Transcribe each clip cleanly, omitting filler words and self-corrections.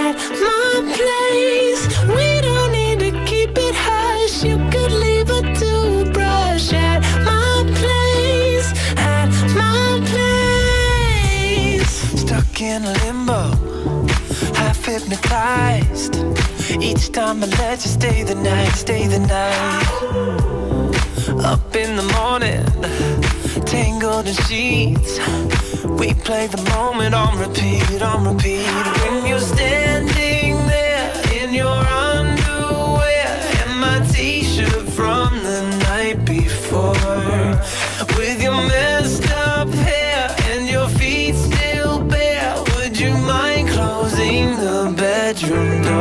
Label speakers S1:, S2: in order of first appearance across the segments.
S1: at my place. We don't need to keep it hush. You could leave a toothbrush at my place, at my place.
S2: Stuck in limbo, half hypnotized. Each time I let you stay the night, stay the night. Up in the morning, tangled in sheets. We play the moment on repeat, on repeat. When you're standing there in your underwear and my t-shirt from the night before, with your messed up hair and your feet still bare, would you mind closing the bedroom door?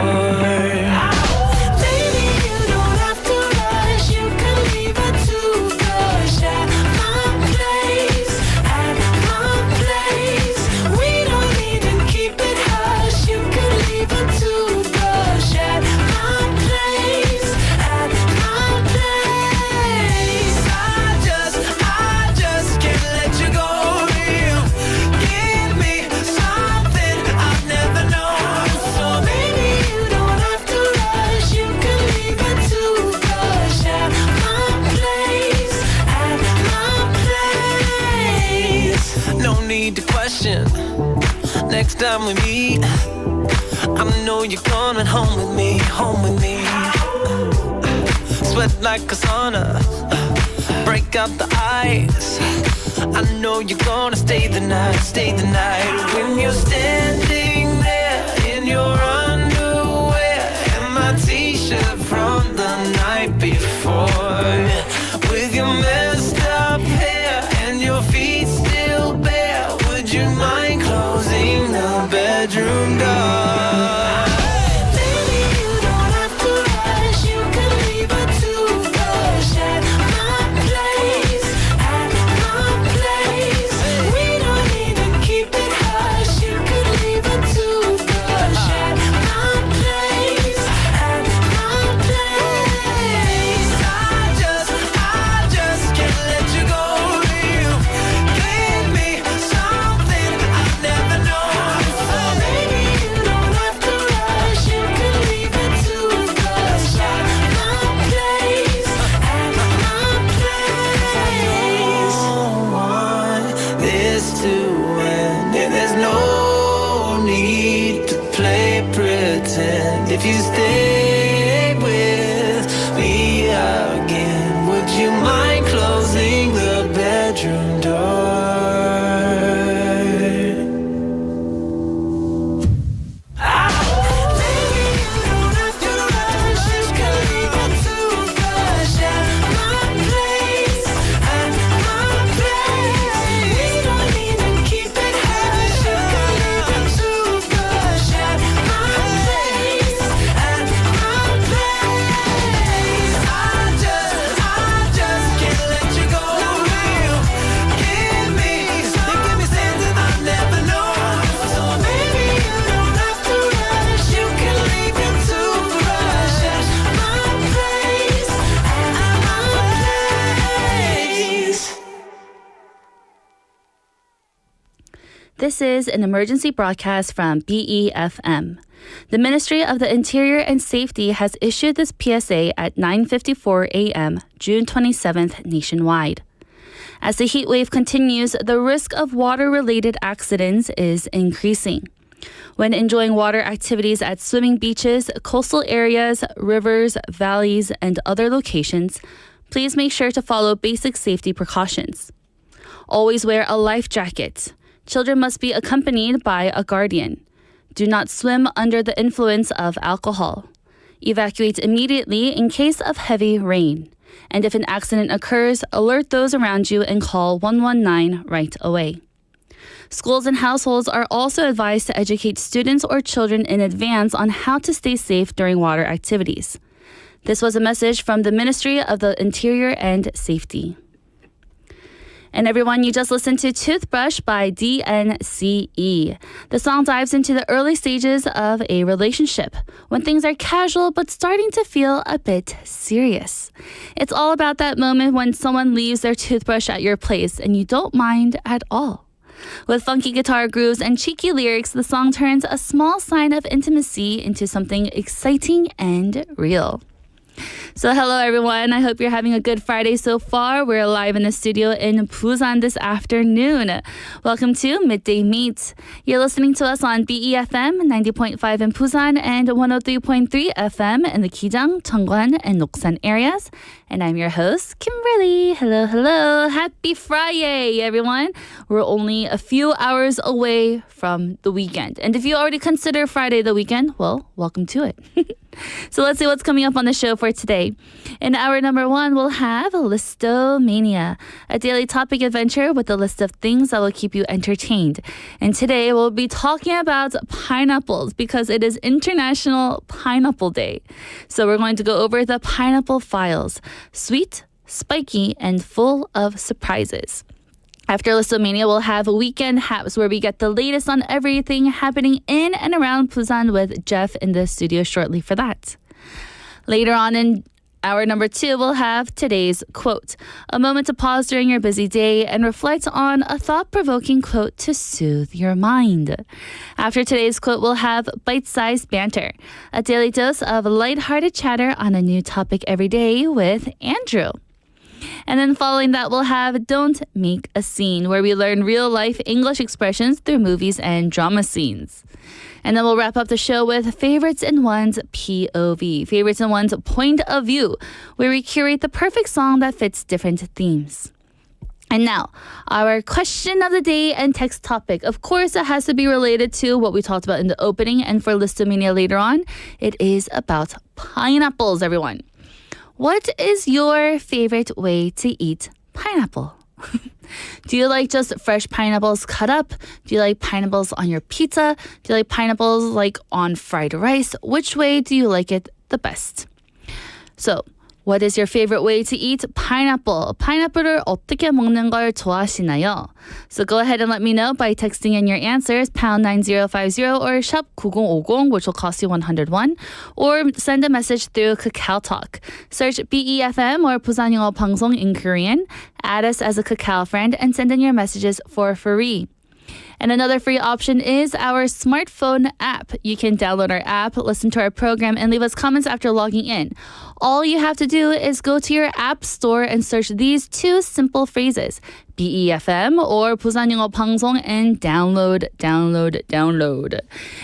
S2: Next time we meet, I know you're coming home with me, home with me. Sweat like a sauna, break out the ice. I know you're gonna stay the night, stay the night. When you're standing there in your underwear and my t-shirt from the night before, with your messed up hair and your feet still bare, would you mind closing the bedroom door? If you stay with me again, would you mind closing the bedroom door?
S3: This is an emergency broadcast from BEFM. The Ministry of the Interior and Safety has issued this PSA at 9:54 a.m., June 27th, nationwide. As the heat wave continues, the risk of water-related accidents is increasing. When enjoying water activities at swimming beaches, coastal areas, rivers, valleys, and other locations, please make sure to follow basic safety precautions. Always wear a life jacket. Children must be accompanied by a guardian. Do not swim under the influence of alcohol. Evacuate immediately in case of heavy rain. And if an accident occurs, alert those around you and call 119 right away. Schools and households are also advised to educate students or children in advance on how to stay safe during water activities. This was a message from the Ministry of the Interior and Safety. And everyone, you just listened to Toothbrush by DNCE. The song dives into the early stages of a relationship, when things are casual but starting to feel a bit serious. It's all about that moment when someone leaves their toothbrush at your place and you don't mind at all. With funky guitar grooves and cheeky lyrics, the song turns a small sign of intimacy into something exciting and real. So hello everyone, I hope you're having a good Friday so far. We're live in the studio in Busan this afternoon. Welcome to Midday Mate. You're listening to us on BEFM 90.5 in Busan and 103.3 FM in the Kijang, Cheongwan, and Noksan areas. And I'm your host, Kimberly. Hello, hello. Happy Friday, everyone. We're only a few hours away from the weekend. And if you already consider Friday the weekend, well, welcome to it. So let's see what's coming up on the show for today. In hour number 1, we'll have Listomania, a daily topic adventure with a list of things that will keep you entertained. And today we'll be talking about pineapples because it is International Pineapple Day. So we're going to go over the pineapple files. Sweet, spiky, and full of surprises. After Listomania, we'll have a weekend Haps where we get the latest on everything happening in and around Busan with Jeff in the studio shortly for that. Later on in hour number 2, we'll have today's quote, a moment to pause during your busy day and reflect on a thought-provoking quote to soothe your mind. After today's quote, we'll have bite-sized banter, a daily dose of lighthearted chatter on a new topic every day with Andrew. And then following that, we'll have Don't Make a Scene, where we learn real-life English expressions through movies and drama scenes. And then we'll wrap up the show with Favorites in One's POV, Favorites in One's Point of View, where we curate the perfect song that fits different themes. And now, our question of the day and text topic. Of course, it has to be related to what we talked about in the opening, and for Listomania later on, it is about pineapples, everyone. What is your favorite way to eat pineapple? Do you like just fresh pineapples cut up? Do you like pineapples on your pizza? Do you like pineapples like on fried rice? Which way do you like it the best? So, what is your favorite way to eat pineapple? 파인애플을 어떻게 먹는 걸 좋아하시나요? So go ahead and let me know by texting in your answers pound 9050 or shop 9050, which will cost you 101, or send a message through Kakao Talk. Search BEFM or 부산영어방송 in Korean, add us as a Kakao friend, and send in your messages for free. And another free option is our smartphone app. You can download our app, listen to our program, and leave us comments after logging in. All you have to do is go to your app store and search these 2 simple phrases, BEFM or 부산영어방송, and download.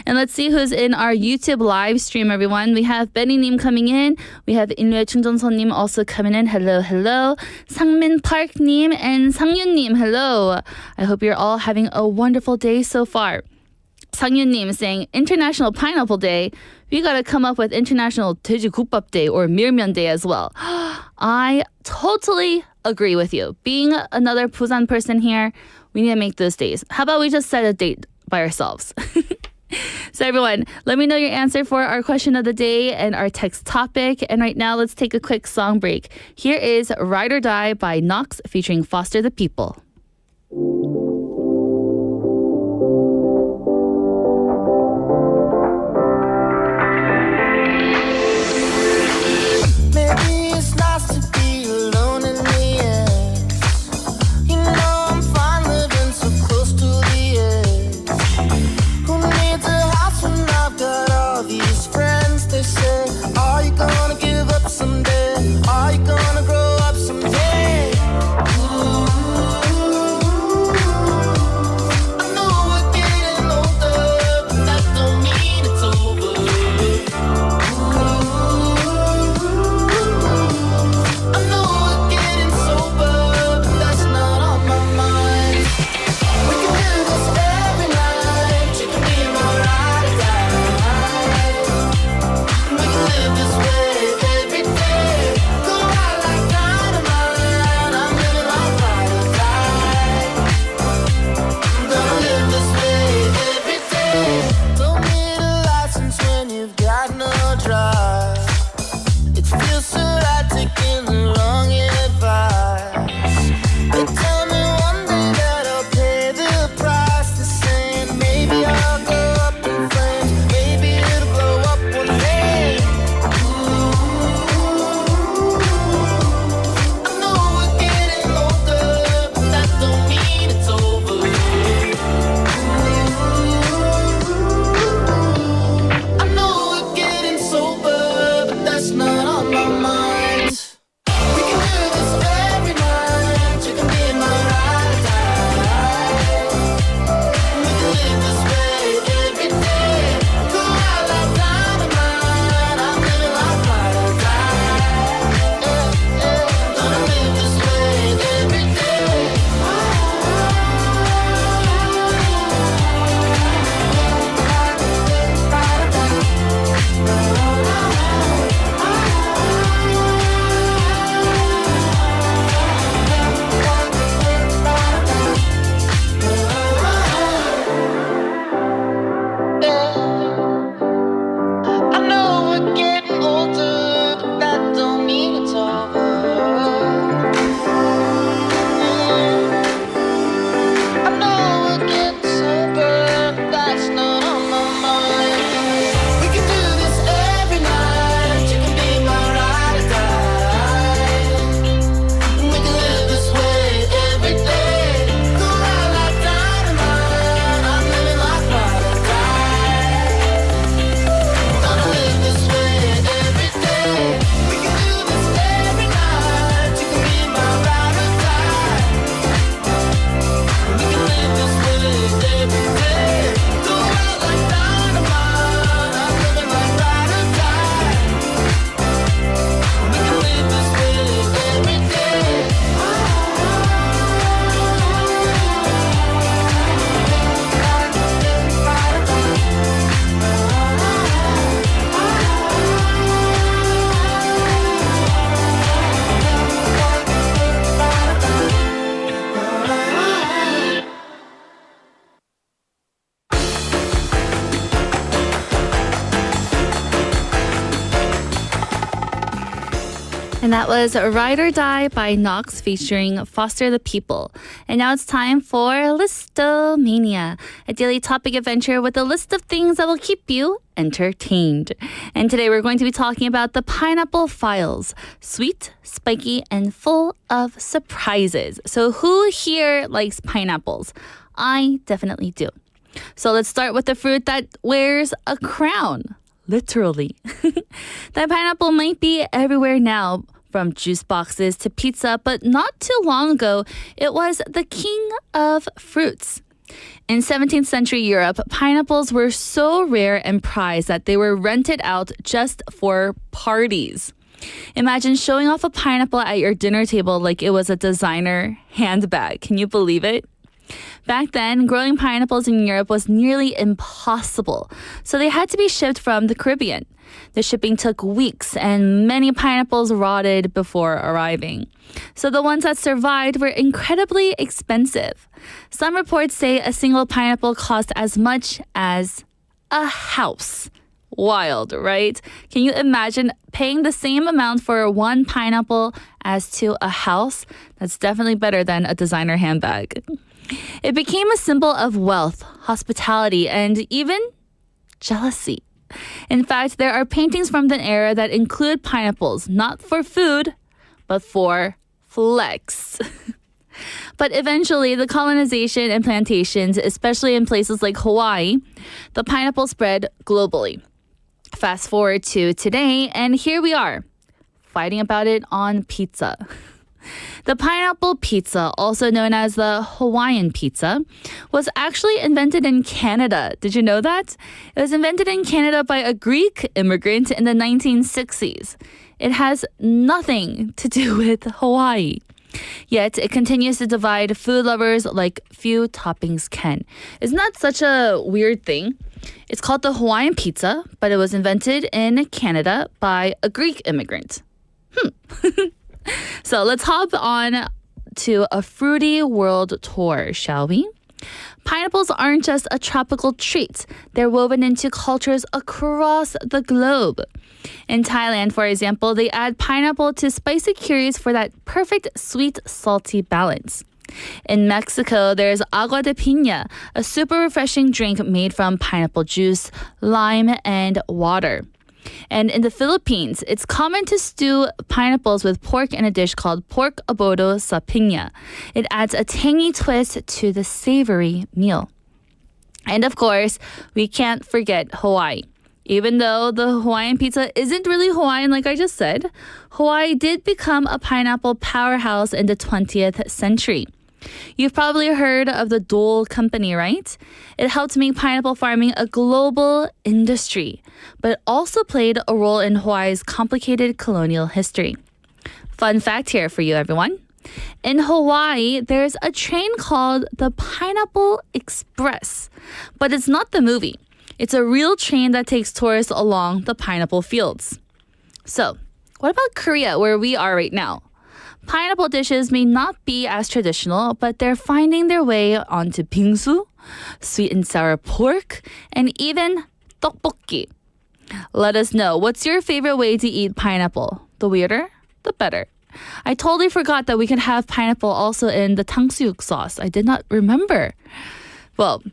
S3: And let's see who's in our YouTube live stream, everyone. We have Benny님 coming in. We have 인류의 충전소님 also coming in. Hello, hello. 상민 Park님 and 상윤님, hello. I hope you're all having a wonderful day so far. 상윤님 saying, International Pineapple Day, we gotta come up with International 돼지국밥 Day or 밀면 Day as well. I totally agree with you. Being another Busan person here, we need to make those days. How about we just set a date by ourselves? So everyone, let me know your answer for our question of the day and our text topic. And right now, let's take a quick song break. Here is Ride or Die by Knox featuring Foster the People. And that was Ride or Die by Knox featuring Foster the People. And now it's time for Listomania, a daily topic adventure with a list of things that will keep you entertained. And today we're going to be talking about the pineapple files. Sweet, spiky, and full of surprises. So who here likes pineapples? I definitely do. So let's start with the fruit that wears a crown. Literally. That pineapple might be everywhere now, from juice boxes to pizza, but not too long ago, it was the king of fruits. In 17th century Europe, pineapples were so rare and prized that they were rented out just for parties. Imagine showing off a pineapple at your dinner table like it was a designer handbag. Can you believe it? Back then, growing pineapples in Europe was nearly impossible, so they had to be shipped from the Caribbean. The shipping took weeks, and many pineapples rotted before arriving. So the ones that survived were incredibly expensive. Some reports say a single pineapple cost as much as a house. Wild, right? Can you imagine paying the same amount for one pineapple as to a house? That's definitely better than a designer handbag. It became a symbol of wealth, hospitality, and even jealousy. In fact, there are paintings from the era that include pineapples, not for food, but for flex. But eventually, the colonization and plantations, especially in places like Hawaii, the pineapple spread globally. Fast forward to today, and here we are, fighting about it on pizza. The pineapple pizza, also known as the Hawaiian pizza, was actually invented in Canada. Did you know that? It was invented in Canada by a Greek immigrant in the 1960s. It has nothing to do with Hawaii. Yet, it continues to divide food lovers like few toppings can. Isn't that such a weird thing? It's called the Hawaiian pizza, but it was invented in Canada by a Greek immigrant. So let's hop on to a fruity world tour, shall we? Pineapples aren't just a tropical treat. They're woven into cultures across the globe. In Thailand, for example, they add pineapple to spicy curries for that perfect sweet-salty balance. In Mexico, there's agua de piña, a super refreshing drink made from pineapple juice, lime, and water. And in the Philippines, it's common to stew pineapples with pork in a dish called pork abodo sa piña. It adds a tangy twist to the savory meal. And of course, we can't forget Hawaii. Even though the Hawaiian pizza isn't really Hawaiian like I just said, Hawaii did become a pineapple powerhouse in the 20th century. You've probably heard of the Dole Company, right? It helped make pineapple farming a global industry, but it also played a role in Hawaii's complicated colonial history. Fun fact here for you, everyone. In Hawaii, there's a train called the Pineapple Express, but it's not the movie. It's a real train that takes tourists along the pineapple fields. So, what about Korea, where we are right now? Pineapple dishes may not be as traditional, but they're finding their way onto bingsu, sweet and sour pork, and even tteokbokki. Let us know, what's your favorite way to eat pineapple? The weirder, the better. I totally forgot that we can have pineapple also in the 탕수육 sauce. I did not remember. Well,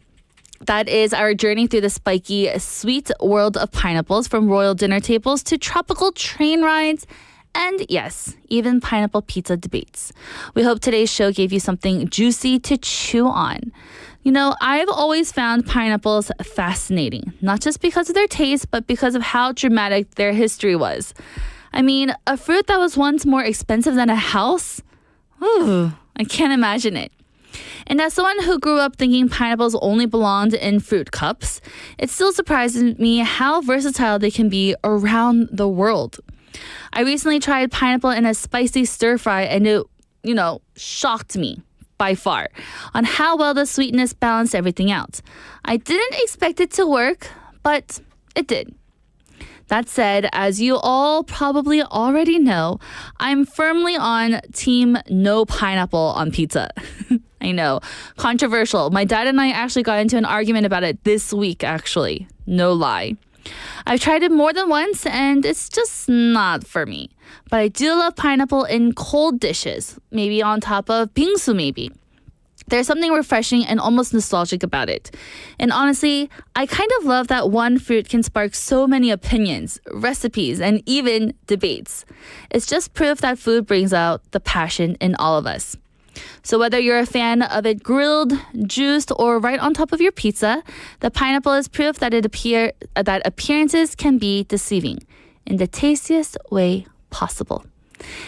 S3: that is our journey through the spiky, sweet world of pineapples, from royal dinner tables to tropical train rides, and yes, even pineapple pizza debates. We hope today's show gave you something juicy to chew on. You know, I've always found pineapples fascinating, not just because of their taste, but because of how dramatic their history was. I mean, a fruit that was once more expensive than a house? Ooh, I can't imagine it. And as someone who grew up thinking pineapples only belonged in fruit cups, it still surprises me how versatile they can be around the world. I recently tried pineapple in a spicy stir fry, and it, shocked me by far on how well the sweetness balanced everything out. I didn't expect it to work, but it did. That said, as you all probably already know, I'm firmly on team no pineapple on pizza. I know, controversial. My dad and I actually got into an argument about it this week, actually. No lie. I've tried it more than once and it's just not for me. But I do love pineapple in cold dishes, maybe on top of bingsu maybe. There's something refreshing and almost nostalgic about it. And honestly, I kind of love that one fruit can spark so many opinions, recipes, and even debates. It's just proof that food brings out the passion in all of us. So whether you're a fan of it grilled, juiced, or right on top of your pizza, the pineapple is proof that that appearances can be deceiving in the tastiest way possible.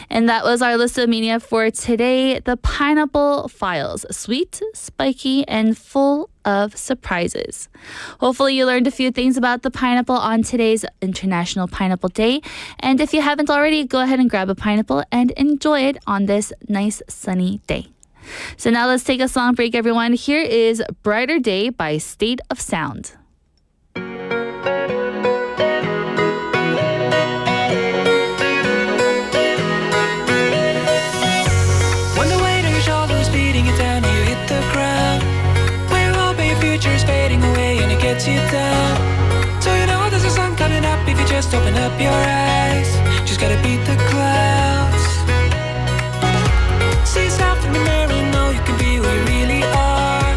S3: And that was our Listomania for today. The Pineapple Files. Sweet, spiky, and full of surprises. Hopefully you learned a few things about the pineapple on today's International Pineapple Day. And if you haven't already, go ahead and grab a pineapple and enjoy it on this nice sunny day. So now let's take a song break, everyone. Here is Brighter Day by State of Sound.
S2: Gets you down. So you know there's a sun coming up if you just open up your eyes. Just gotta beat the clouds. See yourself in the mirror and know you can be who you really are.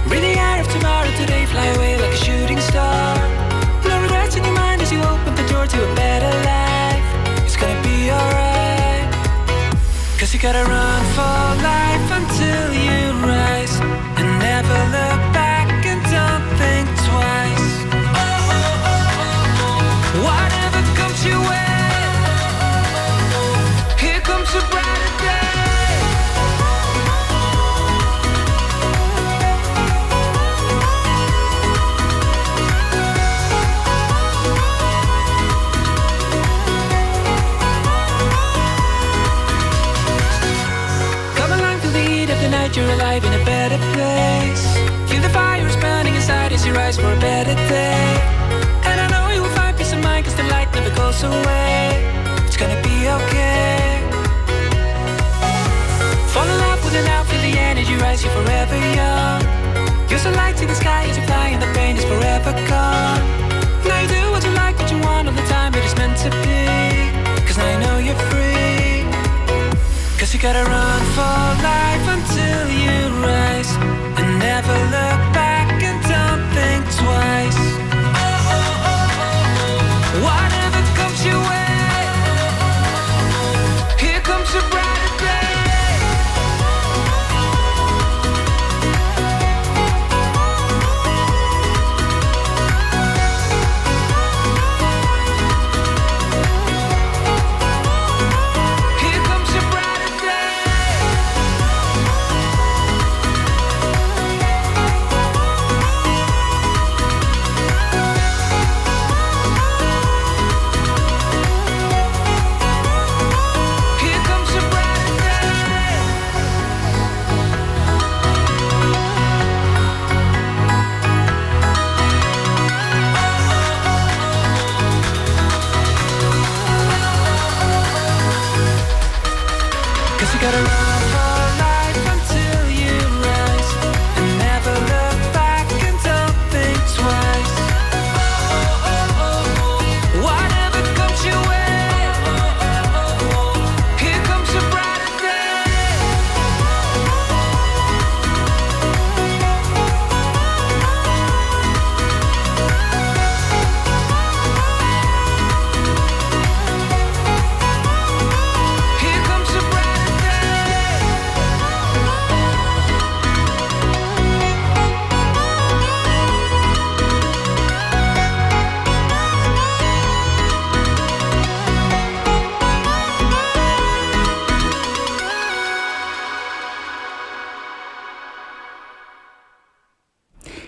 S2: Really out of tomorrow, today fly away like a shooting star. No regrets in your mind as you open the door to a better life. It's gonna be alright. Cause you gotta run for life until you rise. And never look back and don't think twice. Whatever comes your way, here comes a brighter day. Come along through the heat of the night, you're alive in a better place. Feel the fire is burning inside as you rise for a better day. And I know you will find peace of mind cause the light never goes away. It's gonna be okay. Fall in love with an out, feel the energy rise, you're forever young. You're so light in the sky as you fly and the pain is forever gone. Now you do what you like, what you want all the time, it is meant to be. Cause now you know you're free. Cause you gotta run for life until you rise. And never look back and don't think twice. Whatever comes your way, here comes a brighter day. Here comes a brighter day. Here comes a brighter day. Cause you gotta run for life until you rise. And never look back and don't think twice. Whatever comes your way, here comes a brighter day. Here comes a brighter day.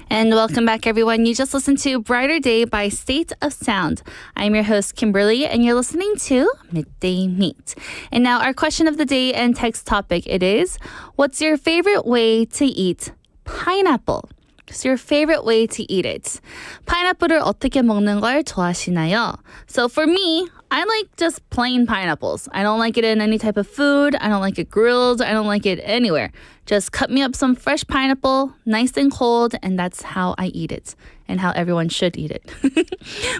S3: And welcome back, everyone. You just listened to Brighter Day by State of Sound. I'm your host, Kimberly, and you're listening to Midday Mate. And now our question of the day and text topic, it is, what's your favorite way to eat pineapple? What's your favorite way to eat it? 파인애플을 어떻게 먹는 걸 좋아하시나요? So for me, I like just plain pineapples. I don't like it in any type of food. I don't like it grilled. I don't like it anywhere. Just cut me up some fresh pineapple, nice and cold, and that's how I eat it. and how everyone should eat it.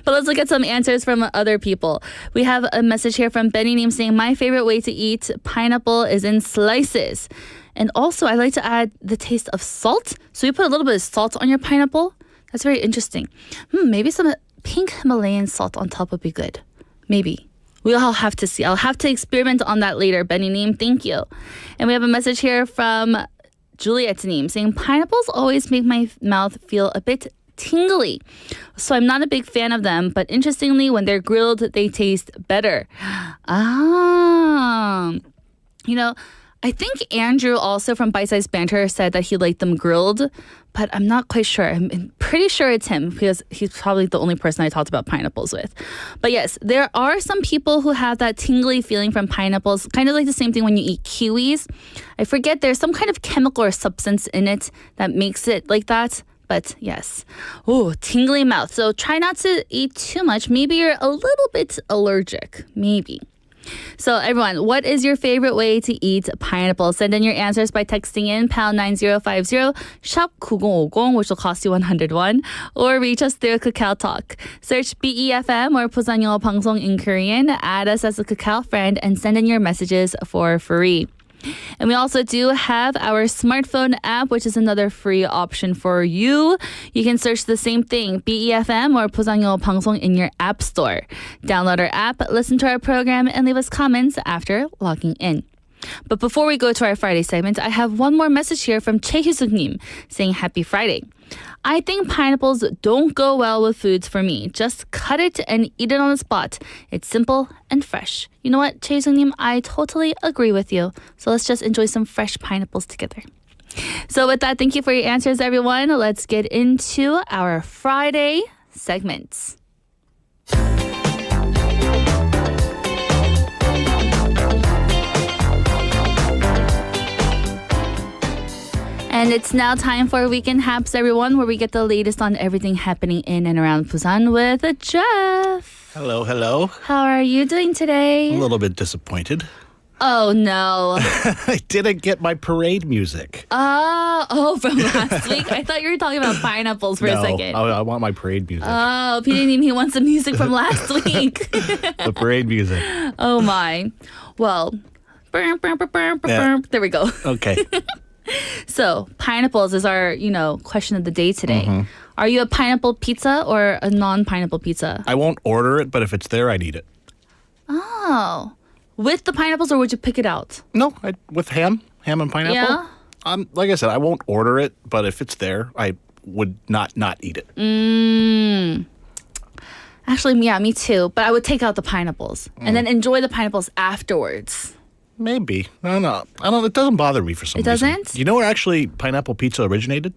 S3: But let's look at some answers from other people. We have a message here from Benny Neem saying, my favorite way to eat pineapple is in slices. And also, I like to add the taste of salt. So you put a little bit of salt on your pineapple. That's very interesting. Maybe some pink Himalayan salt on top would be good. Maybe. We'll have to see. I'll have to experiment on that later. Benny Neem, thank you. And we have a message here from Juliet Neem saying, pineapples always make my mouth feel a bit tingly. So I'm not a big fan of them, but interestingly, when they're grilled, they taste better. I think Andrew also from Bite Size Banter said that he liked them grilled, but I'm not quite sure. I'm pretty sure it's him because he's probably the only person I talked about pineapples with. But yes, there are some people who have that tingly feeling from pineapples, kind of like the same thing when you eat kiwis. I forget, there's some kind of chemical or substance in it that makes it like that. But yes, tingly mouth. So try not to eat too much. Maybe you're a little bit allergic. Maybe. So everyone, what is your favorite way to eat pineapple? Send in your answers by texting in pound 9050 shop 9050, which will cost you 101, or reach us through Kakao Talk. Search BEFM or 부산영어방송 in Korean, add us as a Kakao friend, and send in your messages for free. And we also do have our smartphone app, which is another free option for you. You can search the same thing, BEFM or 부산영어방송 in your app store. Download our app, listen to our program, and leave us comments after logging in. But before we go to our Friday segment, I have one more message here from Che Hyusuk-nim saying Happy Friday. I think pineapples don't go well with foods for me. Just cut it and eat it on the spot. It's simple and fresh. You know what, Che Hyusuk-nim, I totally agree with you. So let's just enjoy some fresh pineapples together. So with that, thank you for your answers, everyone. Let's get into our Friday segments. And it's now time for Weekend Haps, everyone, where we get the latest on everything happening in and around Busan with Jeff.
S4: Hello, hello.
S3: How are you doing today?
S4: A little bit disappointed.
S3: Oh, no.
S4: I didn't get my parade music.
S3: From last week? I thought you were talking about pineapples for a second.
S4: I want my parade music.
S3: Oh, PD, he wants the music from last week.
S4: The parade music.
S3: Oh, my. Well, there we go.
S4: Okay.
S3: So, pineapples is our, question of the day today. Are you a pineapple pizza or a non-pineapple pizza?
S4: I won't order it, but if it's there, I'd eat it.
S3: Oh. With the pineapples, or would you pick it out?
S4: No, with ham and pineapple.
S3: Yeah?
S4: Like I said, I won't order it, but if it's there, I would not eat it.
S3: Actually, yeah, me too. But I would take out the pineapples and then enjoy the pineapples afterwards.
S4: Maybe. No. I don't. It doesn't bother me for some reason.
S3: It doesn't?
S4: Do you know where actually pineapple pizza originated?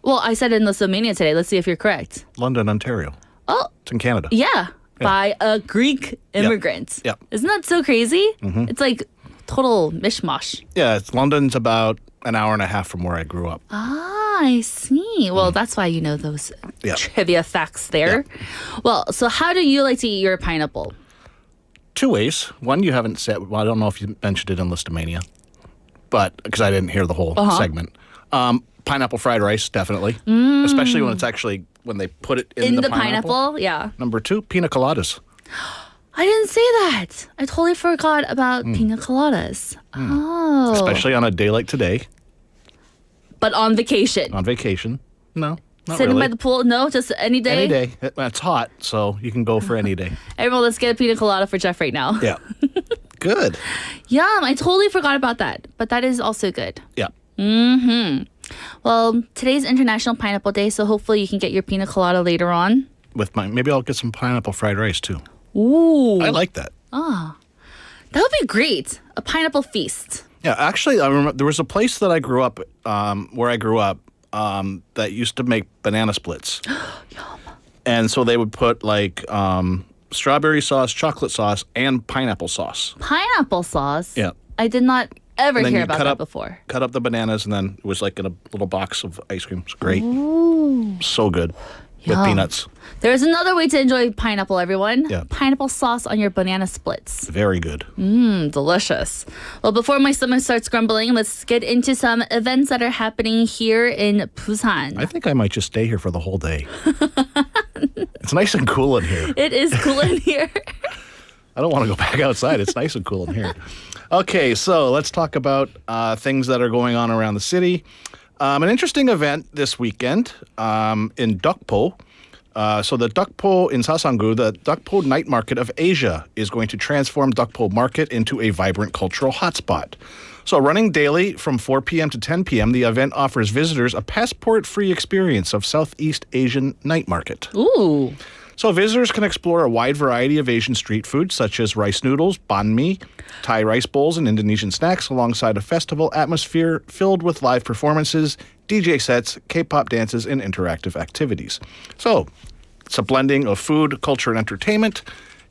S3: Well, I said it in Listomania today. Let's see if you're correct.
S4: London, Ontario.
S3: Oh.
S4: It's in Canada.
S3: Yeah. By a Greek immigrant.
S4: Yep.
S3: Isn't that so crazy? It's like total mishmash.
S4: Yeah, London's about an hour and a half from where I grew up.
S3: Ah, I see. Well, that's why you know those trivia facts there. Well, so how do you like to eat your pineapple?
S4: Two ways. One, you haven't said. Well, I don't know if you mentioned it in Listomania, but because I didn't hear the whole segment. Pineapple fried rice, definitely. Especially when they put it in the pineapple.
S3: Yeah.
S4: Number two, pina coladas.
S3: I didn't say that. I totally forgot about pina coladas. Oh.
S4: Especially on a day like today.
S3: But on vacation.
S4: On vacation. No. Not
S3: Sitting
S4: really.
S3: by the pool? No, just any day?
S4: Any day. It's hot, so you can go for any day.
S3: Everyone, let's get a pina colada for Jeff right now.
S4: Yeah. Good.
S3: Yum. I totally forgot about that. But that is also good.
S4: Yeah.
S3: Well, today's International Pineapple Day, so hopefully you can get your pina colada later on.
S4: Maybe I'll get some pineapple fried rice too.
S3: Ooh.
S4: I like that.
S3: That would be great. A pineapple feast.
S4: Yeah, actually, I remember there was a place that I grew up, where I grew up, that used to make banana splits.
S3: Yum.
S4: And so they would put strawberry sauce, chocolate sauce, and pineapple sauce.
S3: Pineapple sauce?
S4: Yeah.
S3: I did not ever
S4: And then
S3: hear
S4: you
S3: about
S4: cut
S3: that
S4: up-
S3: before.
S4: Cut up the bananas, and then it was like in a little box of ice cream. It's great.
S3: Ooh.
S4: So good. With
S3: Yum.
S4: peanuts.
S3: There's another way to enjoy pineapple, everyone.
S4: Yeah.
S3: Pineapple sauce on your banana splits.
S4: Very good.
S3: Delicious. Well, before my stomach starts grumbling, let's get into some events that are happening here in Busan.
S4: I think I might just stay here for the whole day. It's nice and cool in here.
S3: It is cool in here.
S4: I don't want to go back outside. It's nice and cool in here. Okay, so let's talk about things that are going on around the city. An interesting event this weekend in Dokpo. So the Dokpo in Sasangu, the Dokpo Night Market of Asia is going to transform Dokpo Market into a vibrant cultural hotspot. So running daily from 4 p.m. to 10 p.m., the event offers visitors a passport-free experience of Southeast Asian night market.
S3: Ooh.
S4: So visitors can explore a wide variety of Asian street food, such as rice noodles, banh mi, Thai rice bowls, and Indonesian snacks, alongside a festival atmosphere filled with live performances, DJ sets, K-pop dances, and interactive activities. So it's a blending of food, culture, and entertainment.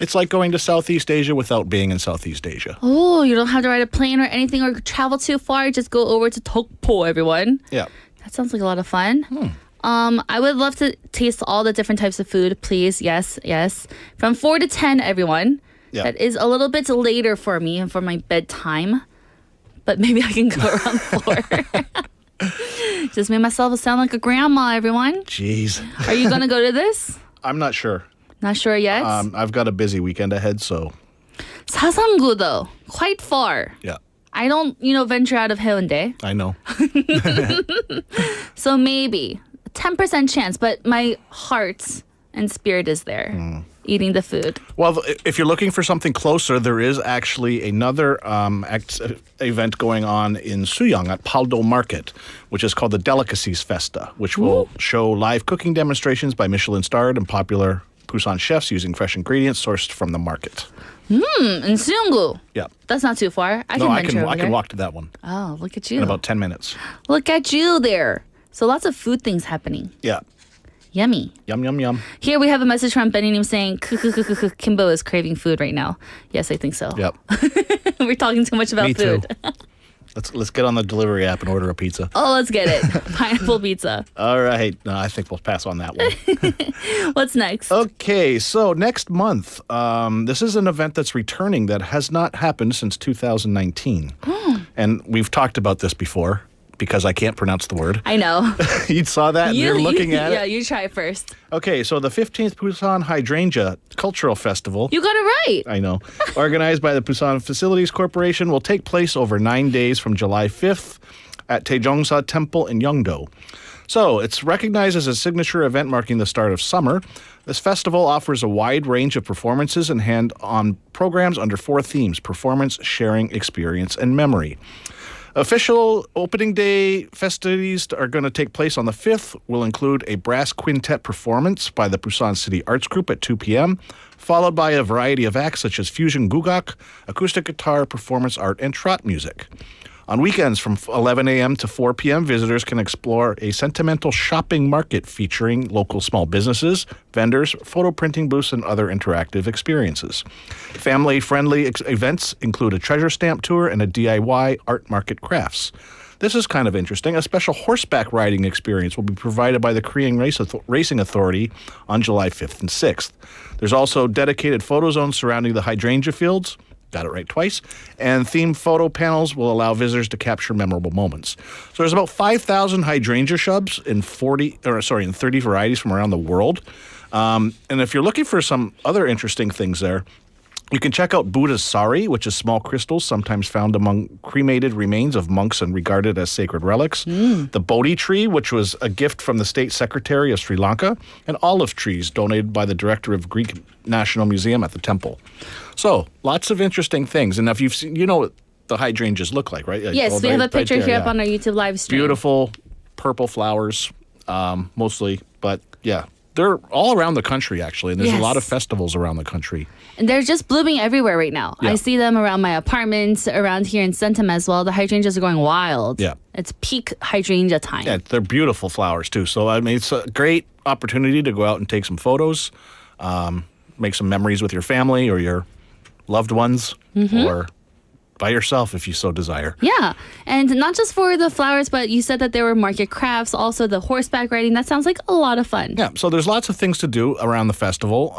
S4: It's like going to Southeast Asia without being in Southeast Asia.
S3: Oh, you don't have to ride a plane or anything or travel too far. Just go over to Dokpo, everyone.
S4: Yeah.
S3: That sounds like a lot of fun. I would love to taste all the different types of food, please. Yes, yes. From 4 to 10, everyone.
S4: Yeah.
S3: That is a little bit later for me and for my bedtime. But maybe I can go around 4. Just made myself sound like a grandma, everyone.
S4: Jeez.
S3: Are you going to go to this?
S4: I'm not sure.
S3: Not sure yet?
S4: I've got a busy weekend ahead, so
S3: Sasangu, though. Quite far.
S4: yeah.
S3: I don't, venture out of Haeundae.
S4: I know.
S3: So maybe 10% chance, but my heart and spirit is there. Eating the food.
S4: Well, if you're looking for something closer, there is actually another event going on in Suyang at Paldo Market, which is called the Delicacies Festa, which will show live cooking demonstrations by Michelin-starred and popular Busan chefs using fresh ingredients sourced from the market.
S3: In Seunggu.
S4: Yeah.
S3: That's not too far. I
S4: No, I
S3: venture over
S4: can
S3: there.
S4: walk to that one
S3: Oh, look at you.
S4: in about 10 minutes.
S3: Look at you there. So lots of food things happening.
S4: Yeah.
S3: Yummy.
S4: Yum, yum, yum.
S3: Here we have a message from Benny saying, Kimbo is craving food right now. Yes, I think so.
S4: Yep.
S3: We're talking too much about
S4: Me too.
S3: food.
S4: Let's get on the delivery app and order a pizza.
S3: Oh, let's get it. Pineapple pizza.
S4: All right. No, I think we'll pass on that one.
S3: What's next?
S4: Okay, so next month, this is an event that's returning that has not happened since 2019. And we've talked about this before because I can't pronounce the word.
S3: I know.
S4: You saw that and you're looking at
S3: Yeah,
S4: it?
S3: you try first.
S4: Okay, so the 15th Busan Hydrangea Cultural Festival.
S3: You got it right.
S4: I know. Organized by the Busan Facilities Corporation, will take place over 9 days from July 5th at Taejongsa Temple in Yeongdo. So it's recognized as a signature event marking the start of summer. This festival offers a wide range of performances and hand-on programs under 4 themes: performance, sharing, experience, and memory. Official opening day festivities are going to take place on the 5th. Will include a brass quintet performance by the Busan City Arts Group at 2 p.m., followed by a variety of acts such as fusion gugak, acoustic guitar, performance art, and trot music. On weekends from 11 a.m. to 4 p.m., visitors can explore a sentimental shopping market featuring local small businesses, vendors, photo printing booths, and other interactive experiences. Family-friendly events include a treasure stamp tour and a DIY art market crafts. This is kind of interesting. A special horseback riding experience will be provided by the Korean Racing Authority on July 5th and 6th. There's also dedicated photo zones surrounding the hydrangea fields. Got it right twice. And themed photo panels will allow visitors to capture memorable moments. So there's about 5,000 hydrangea shrubs in 30 varieties from around the world. And if you're looking for some other interesting things there, you can check out Buddha's sari, which is small crystals sometimes found among cremated remains of monks and regarded as sacred relics. The Bodhi tree, which was a gift from the State Secretary of Sri Lanka. And olive trees donated by the director of Greek National Museum at the temple. So, lots of interesting things. And if you've seen, you know what the hydrangeas look like, right?
S3: Yes, we have a picture here up on our YouTube live stream.
S4: Beautiful purple flowers, mostly. But, yeah. They're all around the country, actually, and there's a lot of festivals around the country.
S3: And they're just blooming everywhere right now.
S4: Yeah.
S3: I see them around my apartment, around here in Centum as well. The hydrangeas are going wild.
S4: Yeah.
S3: It's peak hydrangea time.
S4: Yeah, they're beautiful flowers, too. So, I mean, it's a great opportunity to go out and take some photos, make some memories with your family or your loved ones, or by yourself if you so desire.
S3: Yeah. And not just for the flowers, but you said that there were market crafts, also the horseback riding. That sounds like a lot of fun.
S4: Yeah, so there's lots of things to do around the festival.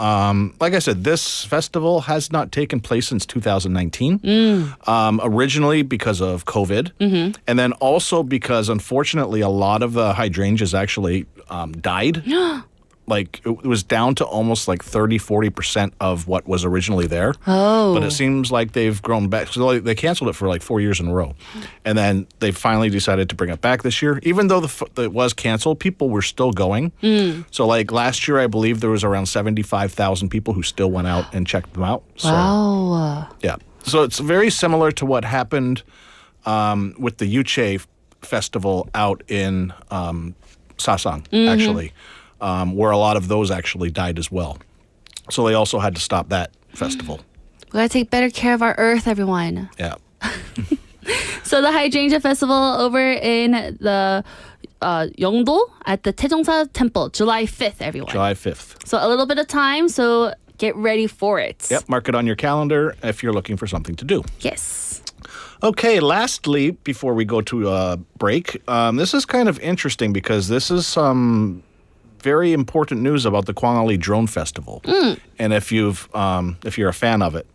S4: Like I said, this festival has not taken place since 2019. Originally because of COVID, and then also because, unfortunately, a lot of the hydrangeas actually died. Like, it was down to almost like 30-40% of what was originally there.
S3: Oh.
S4: But it seems like they've grown back. So they canceled it for like 4 years in a row. And then they finally decided to bring it back this year. Even though it was canceled, people were still going. So like last year, I believe there was around 75,000 people who still went out and checked them out. So,
S3: Wow.
S4: yeah. So it's very similar to what happened with the Yuche festival out in Sasang, actually. Where a lot of those actually died as well. So they also had to stop that festival.
S3: We gotta take better care of our earth, everyone.
S4: Yeah.
S3: So the Hydrangea Festival over in the Yeongdo at the Taejongsa Temple, July 5th, everyone.
S4: July 5th.
S3: So a little bit of time, so get ready for it.
S4: Yep, mark it on your calendar if you're looking for something to do.
S3: Yes.
S4: Okay, lastly, before we go to a break, this is kind of interesting because this is some very important news about the Kwangali Drone Festival, and if you're a fan of it.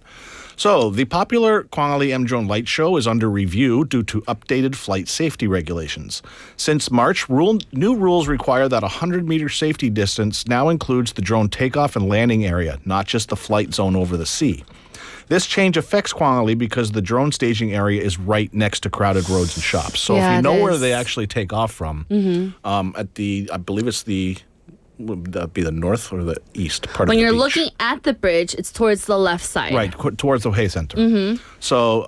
S4: So, the popular Kwangali M Drone Light Show is under review due to updated flight safety regulations. Since March, new rules require that a 100-meter safety distance now includes the drone takeoff and landing area, not just the flight zone over the sea. This change affects Kwangali because the drone staging area is right next to crowded roads and shops. So
S3: Yeah,
S4: if you know
S3: it
S4: where
S3: is.
S4: they actually take off from, at the, I believe it's the, would that be the north or the east part
S3: When
S4: of the
S3: you're
S4: beach?
S3: looking at the bridge, it's towards the left side.
S4: Right, towards the Hay Center. So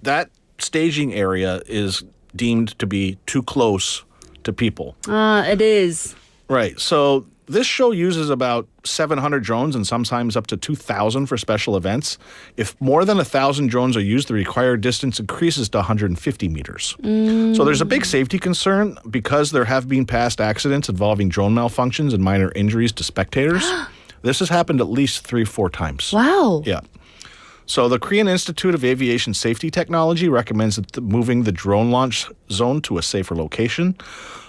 S4: that staging area is deemed to be too close to people.
S3: It is.
S4: Right, so this show uses about 700 drones and sometimes up to 2,000 for special events. If more than 1,000 drones are used, the required distance increases to 150 meters. So there's a big safety concern because there have been past accidents involving drone malfunctions and minor injuries to spectators. This has happened at least 3-4 times.
S3: Wow.
S4: Yeah. So the Korean Institute of Aviation Safety Technology recommends moving the drone launch zone to a safer location.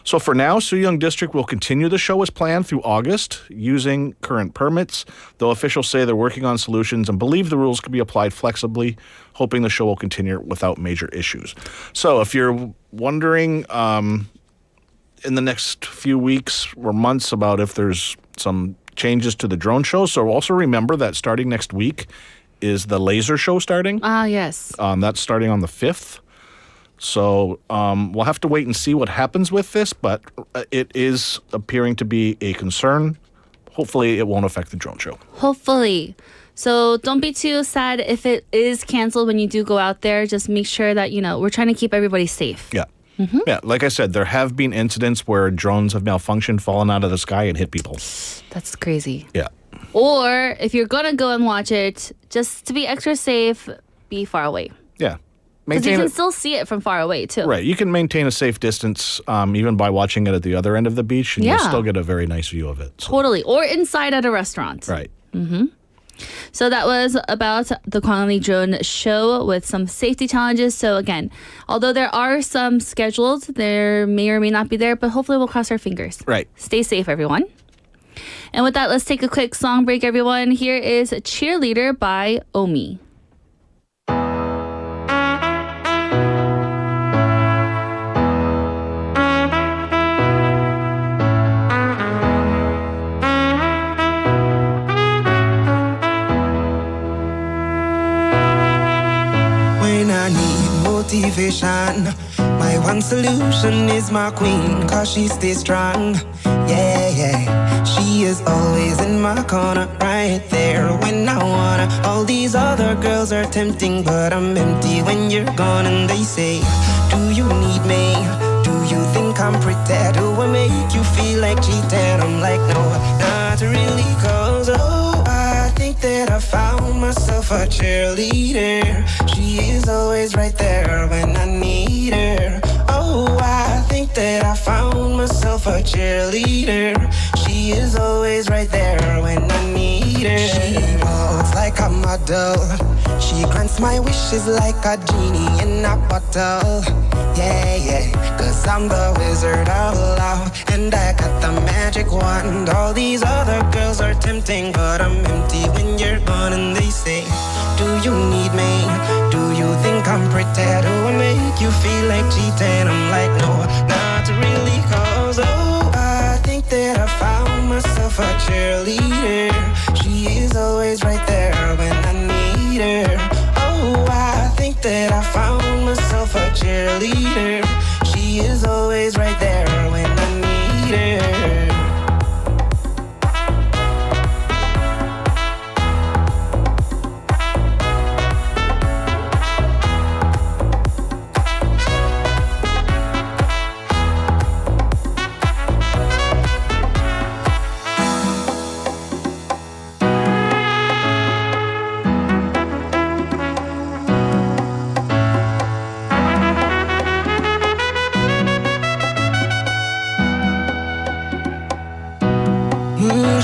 S4: So for now, Suyong District will continue the show as planned through August using current permits, though officials say they're working on solutions and believe the rules could be applied flexibly, hoping the show will continue without major issues. So if you're wondering in the next few weeks or months about if there's some changes to the drone show, so also remember that starting next week is the laser show starting.
S3: Yes.
S4: That's starting on the 5th. So we'll have to wait and see what happens with this, but it is appearing to be a concern. Hopefully it won't affect the drone show.
S3: Hopefully. So don't be too sad if it is canceled when you do go out there. Just make sure that, we're trying to keep everybody safe.
S4: Yeah. Yeah, like I said, there have been incidents where drones have malfunctioned, fallen out of the sky, and hit people.
S3: That's crazy.
S4: Yeah.
S3: Or if you're going to go and watch it, just to be extra safe, be far away.
S4: Yeah.
S3: Because you
S4: Maintain
S3: can
S4: it.
S3: still see it from far away, too.
S4: Right. You can maintain a safe distance even by watching it at the other end of the beach, and you'll
S3: Yeah.
S4: still get a very nice view of it. So.
S3: Totally. Or inside at a restaurant.
S4: Right.
S3: So that was about the Kwangali Drone Show with some safety challenges. So again, although there are some scheduled, there may or may not be there, but hopefully we'll cross our fingers.
S4: Right.
S3: Stay safe, everyone. And with that, let's take a quick song break, everyone. Here is Cheerleader by Omi.
S5: When I need motivation, my one solution is my queen, cause she stays strong. Yeah, yeah, she is always in my corner, right there when I wanna. All these other girls are tempting, but I'm empty when you're gone. And they say, do you need me? Do you think I'm pretty? Do I make you feel like cheating? I'm like, no, not really, cause I think that I found myself a cheerleader. She is always right there when I need her. Oh, I think that I found myself a cheerleader. She is always right there when I need her. She walks like a model. She grants my wishes like a genie in a bottle. Yeah, yeah, 'cause I'm the wizard of love, and I got the magic wand. All these other girls are tempting, but I'm empty when you're gone. And they say, do you need me? Do you think I'm pretty? Do I make you feel like cheating? I'm like, no, not really, 'cause oh, I think that I found myself a cheerleader. She is always right there when I need her. Oh, I think that I found myself a cheerleader. She is always right there when I need her.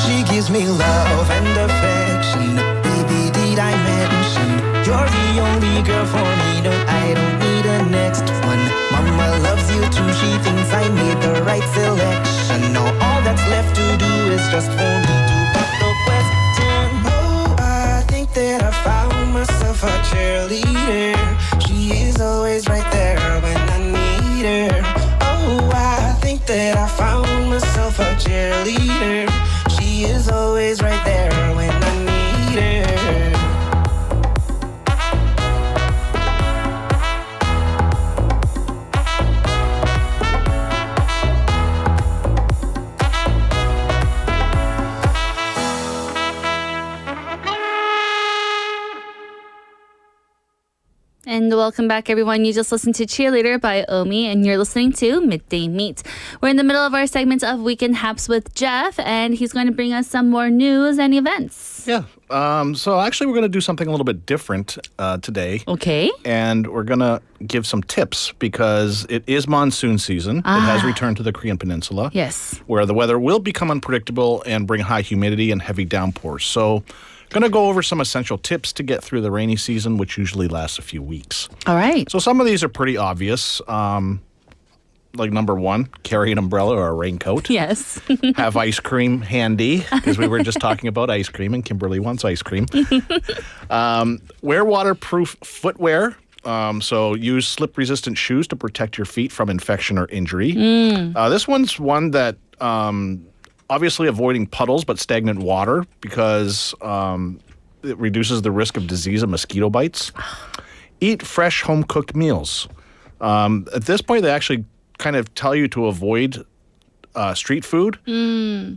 S5: She gives me love and affection. Baby, did I mention you're the only girl for me? No, I don't need a next one. Mama loves you too. She thinks I made the right selection. Now all that's left to do is just for me to pop the question. Oh, I think that I found myself a cheerleader. She is always right there when I need her. Oh, I think that I found myself a cheerleader. She is always right there when I need her.
S3: And welcome back, everyone. You just listened to Cheerleader by Omi, and you're listening to Midday Mate. We're in the middle of our segment of Weekend Haps with Jeff, and he's going to bring us some more news and events.
S4: Yeah. So actually, we're going to do something a little bit different today.
S3: Okay.
S4: And we're going to give some tips because it is monsoon season. It has returned to the Korean Peninsula.
S3: Yes.
S4: Where the weather will become unpredictable and bring high humidity and heavy downpours. So going to go over some essential tips to get through the rainy season, which usually lasts a few weeks.
S3: All right.
S4: So some of these are pretty obvious. Like number one, carry an umbrella or a raincoat.
S3: Yes.
S4: Have ice cream handy, because we were just talking about ice cream, and Kimberly wants ice cream. Wear waterproof footwear. So use slip-resistant shoes to protect your feet from infection or injury. This one's one that obviously avoiding puddles but stagnant water, because it reduces the risk of disease and mosquito bites. Eat fresh home-cooked meals. At this point, they actually kind of tell you to avoid street food,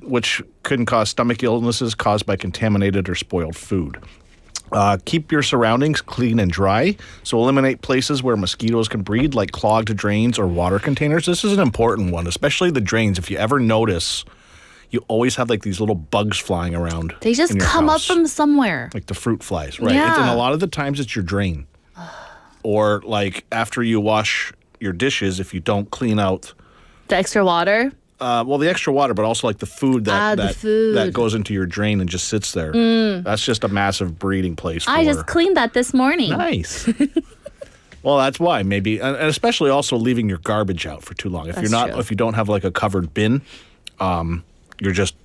S4: which can cause stomach illnesses caused by contaminated or spoiled food. Keep your surroundings clean and dry. So eliminate places where mosquitoes can breed, like clogged drains or water containers. This is an important one, especially the drains. If you ever notice, you always have like these little bugs flying around.
S3: They just
S4: in your
S3: come
S4: house.
S3: up from somewhere.
S4: Like the fruit flies, right?
S3: Yeah.
S4: And a lot of the times it's your drain. Or like after you wash your dishes, if you don't clean out
S3: The extra water.
S4: the extra water, but also like the food
S3: the food.
S4: that goes into your drain and just sits there. That's just a massive breeding place for.
S3: I just cleaned that this morning.
S4: Nice. Well, that's why maybe, and especially also leaving your garbage out for too long. If
S3: That's
S4: you're not,
S3: true.
S4: if you don't have like a covered bin, you're just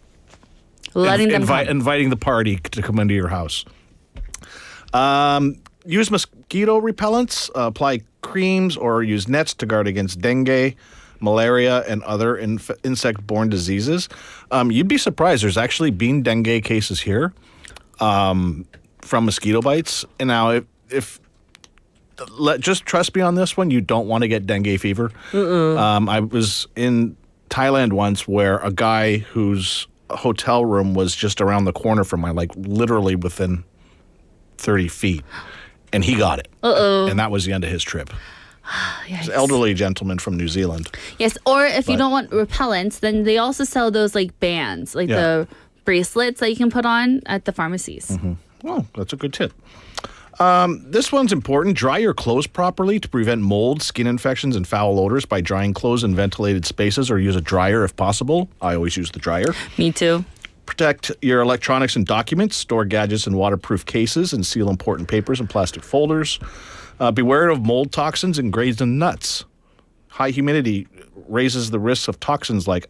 S3: Letting them come.
S4: inviting the party to come into your house. Use mosquito repellents. Apply creams or use nets to guard against dengue, malaria, and other insect-borne diseases. You'd be surprised. There's actually been dengue cases here from mosquito bites. And now, just trust me on this one. You don't want to get dengue fever. I was in Thailand once where a guy whose hotel room was just around the corner from mine, like literally within 30 feet. And he got it. And that was the end of his trip. He's an elderly gentleman from New Zealand.
S3: Yes, or if you don't want repellents, then they also sell those like bands, like the bracelets that you can put on at the pharmacies.
S4: Well, that's a good tip. This one's important. Dry your clothes properly to prevent mold, skin infections, and foul odors by drying clothes in ventilated spaces, or use a dryer if possible. I always use the dryer.
S3: Me too.
S4: Protect your electronics and documents. Store gadgets in waterproof cases and seal important papers in plastic folders. Beware of mold toxins in grains and nuts. High humidity raises the risks of toxins like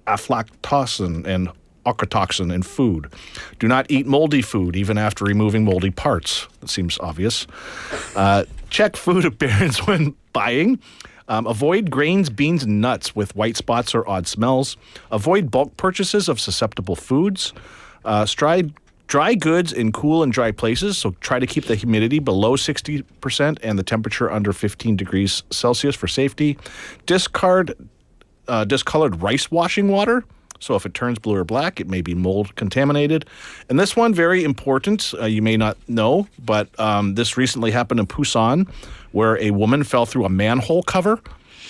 S4: aflatoxin and ochratoxin in food. Do not eat moldy food even after removing moldy parts. That seems obvious. Check food appearance when buying. Avoid grains, beans, and nuts with white spots or odd smells. Avoid bulk purchases of susceptible foods. Dry goods in cool and dry places, so try to keep the humidity below 60% and the temperature under 15 degrees Celsius for safety. Discard discolored rice washing water. So if it turns blue or black, it may be mold contaminated. And this one, very important, you may not know, but this recently happened in Busan, where a woman fell through a manhole cover.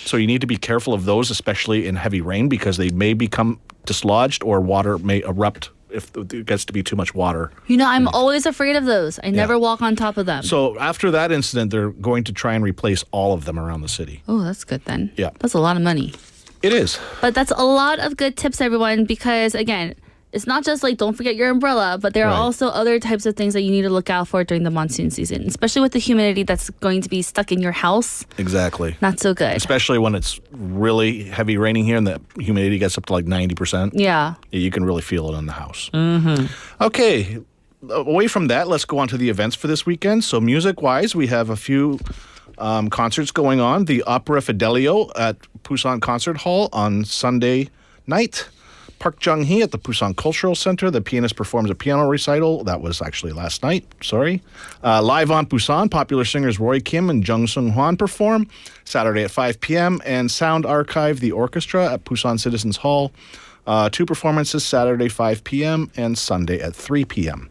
S4: So you need to be careful of those, especially in heavy rain, because they may become dislodged or water may erupt if it gets to be too much water.
S3: You know, I'm always afraid of those. I never walk on top of them.
S4: So after that incident, they're going to try and replace all of them around the city.
S3: Oh, that's good then.
S4: Yeah.
S3: That's a lot of money.
S4: It is.
S3: But that's a lot of good tips, everyone, because, again, it's not just like don't forget your umbrella, but there are also other types of things that you need to look out for during the monsoon season, especially with the humidity that's going to be stuck in your house.
S4: Exactly.
S3: Not so good.
S4: Especially when it's really heavy raining here and the humidity gets up to like 90%.
S3: Yeah.
S4: You can really feel it in the house. Mm-hmm. Okay. Away from that, let's go on to the events for this weekend. So music-wise, we have a few concerts going on. The Opera Fidelio at Busan Concert Hall on Sunday night. Park Jung-hee at the Busan Cultural Center. The pianist performs a piano recital. That was actually last night. Sorry. Live on Busan, popular singers Roy Kim and Jung Sung-hwan perform Saturday at 5 p.m. And Sound Archive, the orchestra at Busan Citizens Hall. 2 performances Saturday 5 p.m. and Sunday at 3 p.m.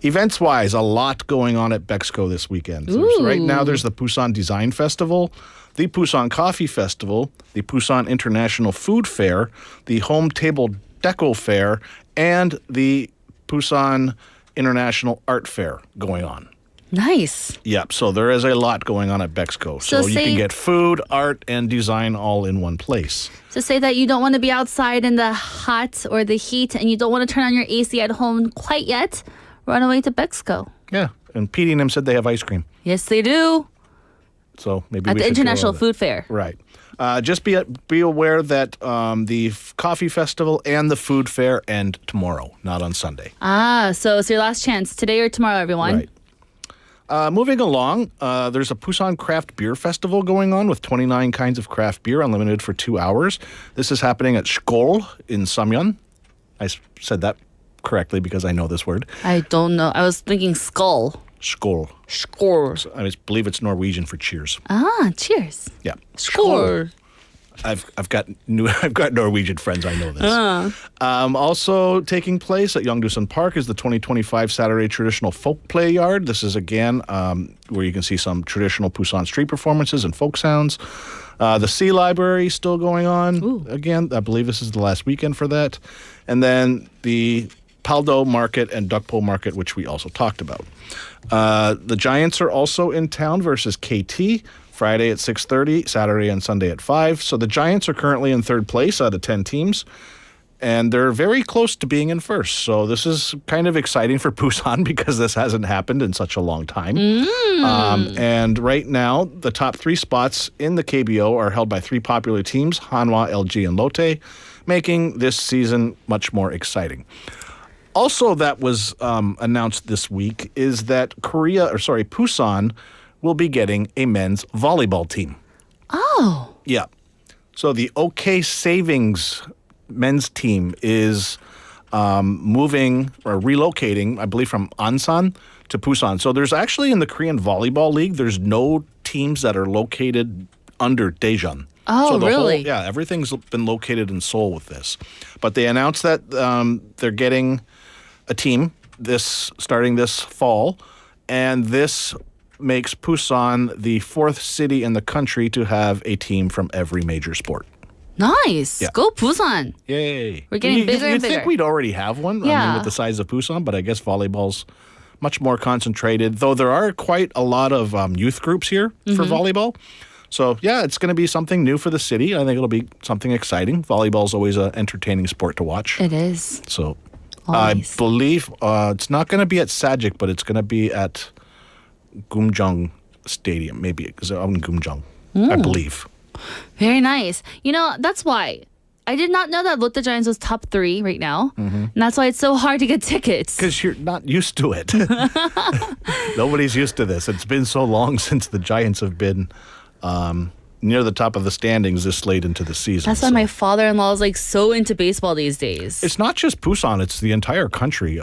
S4: Events-wise, a lot going on at Bexco this weekend. Right now, there's the Busan Design Festival, the Busan Coffee Festival, the Busan International Food Fair, the Home Table Deco Fair, and the Busan International Art Fair going on.
S3: Nice.
S4: Yep, so there is a lot going on at Bexco. So you can get food, art, and design all in one place.
S3: So say that you don't want to be outside in the hot or the heat and you don't want to turn on your AC at home quite yet, run away to Bexco.
S4: Yeah, and Petey and them said they have ice cream.
S3: Yes, they do.
S4: So maybe
S3: at
S4: we
S3: the
S4: should
S3: International Food Fair.
S4: Right. Just be aware that the coffee festival and the food fair end tomorrow, not on Sunday.
S3: So it's your last chance, today or tomorrow, everyone.
S4: Right. Moving along, there's a Busan Craft Beer Festival going on with 29 kinds of craft beer, unlimited for 2 hours. This is happening at Skol in Samyeon. I said that correctly because I know this word.
S3: I don't know. I was thinking skull.
S4: Skol.
S3: Skol.
S4: I believe it's Norwegian for cheers.
S3: Cheers.
S4: Yeah.
S3: Skol.
S4: I've got Norwegian friends. I know this. Also taking place at Yeongdusan Park is the 2025 Saturday Traditional Folk Play Yard. This is again where you can see some traditional Busan street performances and folk sounds. The Sea Library is still going on.
S3: Ooh.
S4: Again, I believe this is the last weekend for that. And then the Paldo Market and Dukpo Market, which we also talked about. The Giants are also in town versus KT. Friday at 6:30, Saturday and Sunday at 5. So the Giants are currently in third place out of 10 teams, and they're very close to being in first. So this is kind of exciting for Busan because this hasn't happened in such a long time. And right now, the top 3 spots in the KBO are held by 3 popular teams, Hanwha, LG, and Lotte, making this season much more exciting. Also that was announced this week is that Busan will be getting a men's volleyball team.
S3: Oh.
S4: Yeah. So the OK Savings men's team is moving or relocating, I believe, from Ansan to Busan. So there's actually in the Korean Volleyball League, there's no teams that are located under Daejeon.
S3: Oh,
S4: so
S3: really?
S4: Everything's been located in Seoul with this. But they announced that they're getting a team starting this fall, and this makes Busan the 4th city in the country to have a team from every major sport.
S3: Nice.
S4: Yeah.
S3: Go Busan.
S4: Yay.
S3: We're getting bigger and
S4: You'd
S3: bigger.
S4: think we'd already have one,
S3: Yeah.
S4: with the size of Busan, but I guess volleyball's much more concentrated, though there are quite a lot of youth groups here for volleyball. So, yeah, it's going to be something new for the city. I think it'll be something exciting. Volleyball is always an entertaining sport to watch.
S3: It is.
S4: So,
S3: Always.
S4: I believe it's not going to be at Sajik, but it's going to be at Gumjung Stadium. Maybe it's in Gumjung, I believe.
S3: Very nice. You know, that's why. I did not know that Lotte Giants was top 3 right now. And that's why it's so hard to get tickets.
S4: Because you're not used to it. Nobody's used to this. It's been so long since the Giants have been near the top of the standings this late into the season.
S3: That's why my father-in-law is like so into baseball these days.
S4: It's not just Busan, it's the entire country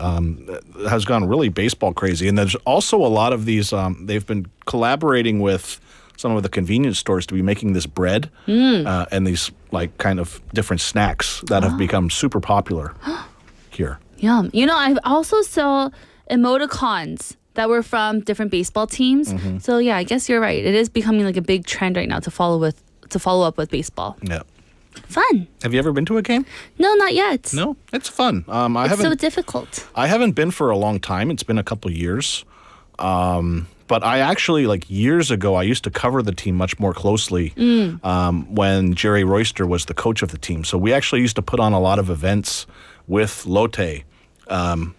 S4: has gone really baseball crazy. And there's also a lot of these, they've been collaborating with some of the convenience stores to be making this bread and these like kind of different snacks that have become super popular here.
S3: Yum. You know, I also saw emoticons that were from different baseball teams. So yeah, I guess you're right. It is becoming like a big trend right now to follow up with baseball.
S4: Yeah.
S3: Fun.
S4: Have you ever been to a game?
S3: No, not yet.
S4: No, it's fun.
S3: It's so difficult.
S4: I haven't been for a long time. It's been a couple years. But I actually, like years ago, I used to cover the team much more closely when Jerry Royster was the coach of the team. So we actually used to put on a lot of events with Lotte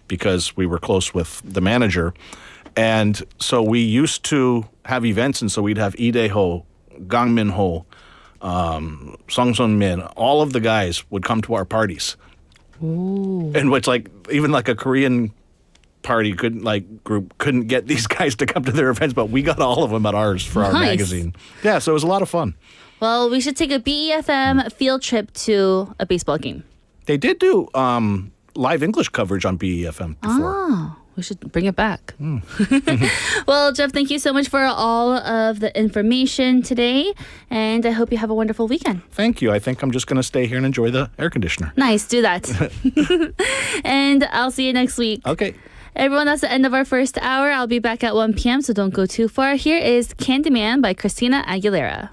S4: because we were close with the manager. And so we used to have events, and so we'd have Lee Dae-ho, Gang Min-ho, Song Sun-min, all of the guys would come to our parties.
S3: Ooh.
S4: And which like even like a Korean party group couldn't get these guys to come to their events, but we got all of them at ours for our magazine. Yeah, so it was a lot of fun.
S3: Well, we should take a BEFM field trip to a baseball game.
S4: They did do live English coverage on BEFM before.
S3: Oh, we should bring it back. Well, Jeff, thank you so much for all of the information today, and I hope you have a wonderful weekend.
S4: Thank you. I think I'm just going to stay here and enjoy the air conditioner.
S3: Nice, do that. And I'll see you next week.
S4: Okay.
S3: Everyone, that's the end of our first hour. I'll be back at 1 p.m., so don't go too far. Here is Candyman by Christina Aguilera.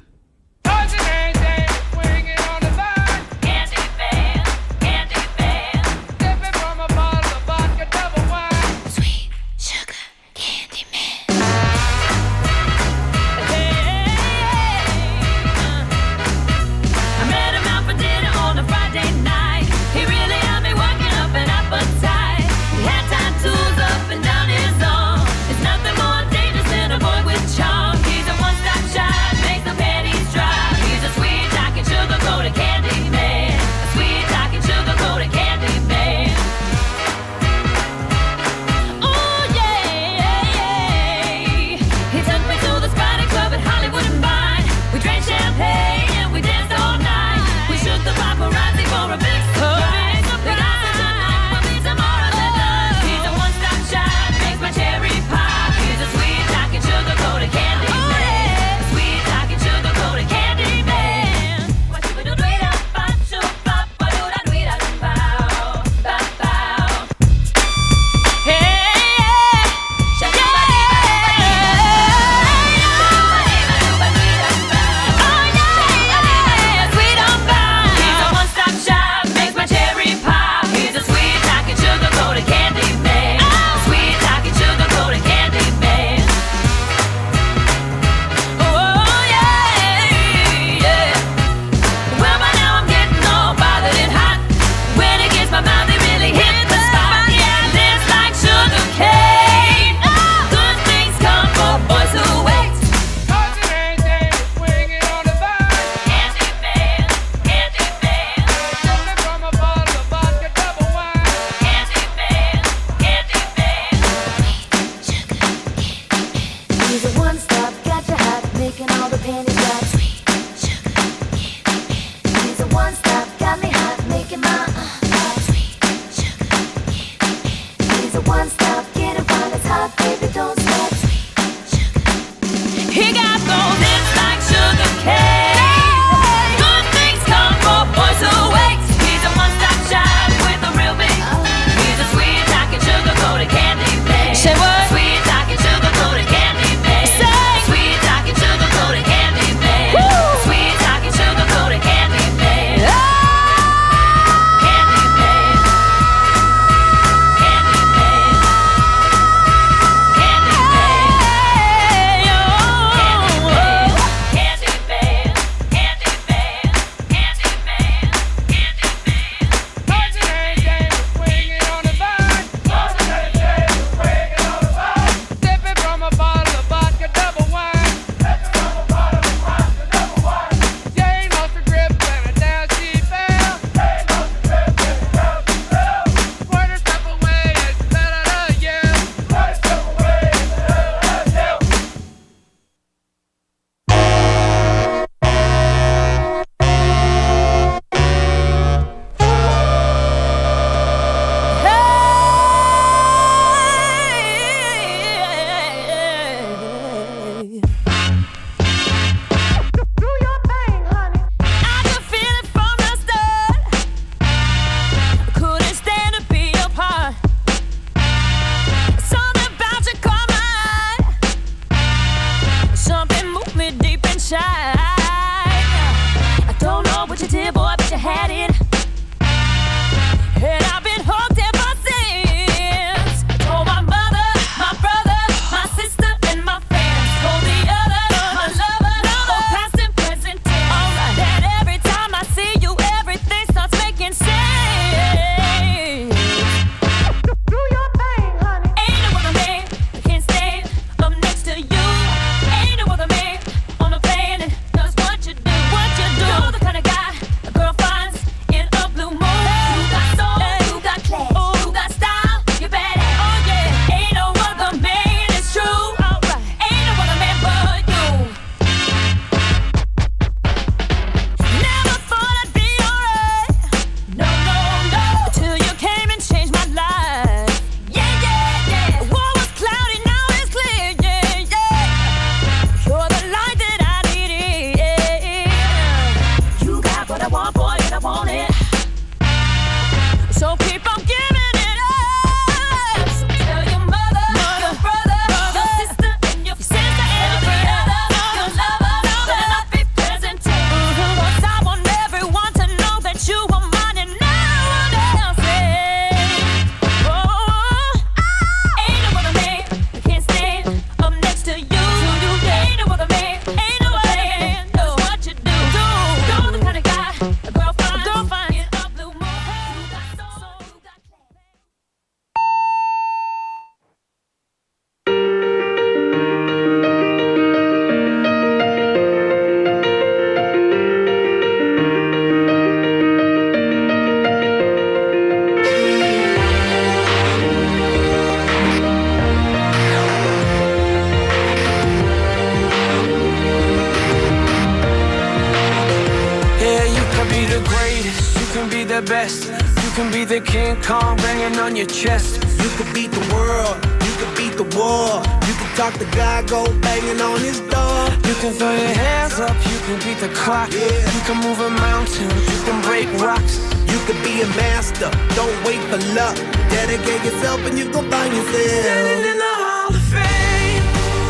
S2: the best. You can be the King Kong banging on your chest.
S5: You could beat the world, you could beat the war. You could talk to God, go banging on his door.
S2: You can throw your hands up, you can beat the clock. You can move a mountain, you can break rocks.
S5: You could be a master, don't wait for luck. Dedicate yourself and you gon' find yourself.
S2: Standing in the Hall of Fame.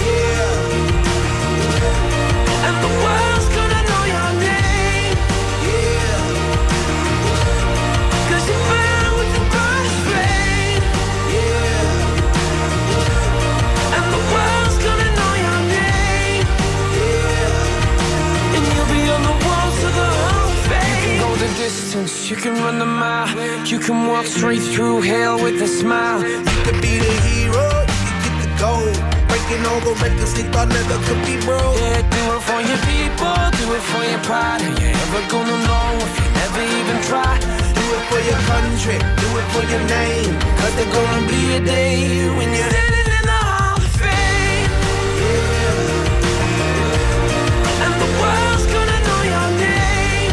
S5: Yeah.
S2: And the world's gonna know your name.
S5: Yeah.
S2: 'Cause you burn with the brightest flame.
S5: Yeah.
S2: And the world's gonna know your name.
S5: Yeah.
S2: And you'll be on the walls of the Hall of Fame. You can go the distance, you can run the mile. You can walk straight through hell with a smile.
S5: You could be the hero, you could get the gold. Breaking all the records they thought never could be broke.
S2: Yeah, do it for your people, do it for your pride. Are you ever gonna know if you never even try?
S5: Do it for your country, do it for your name.
S2: 'Cause there's gonna be a day when you're standing in the Hall of Fame. And the world's gonna know your name.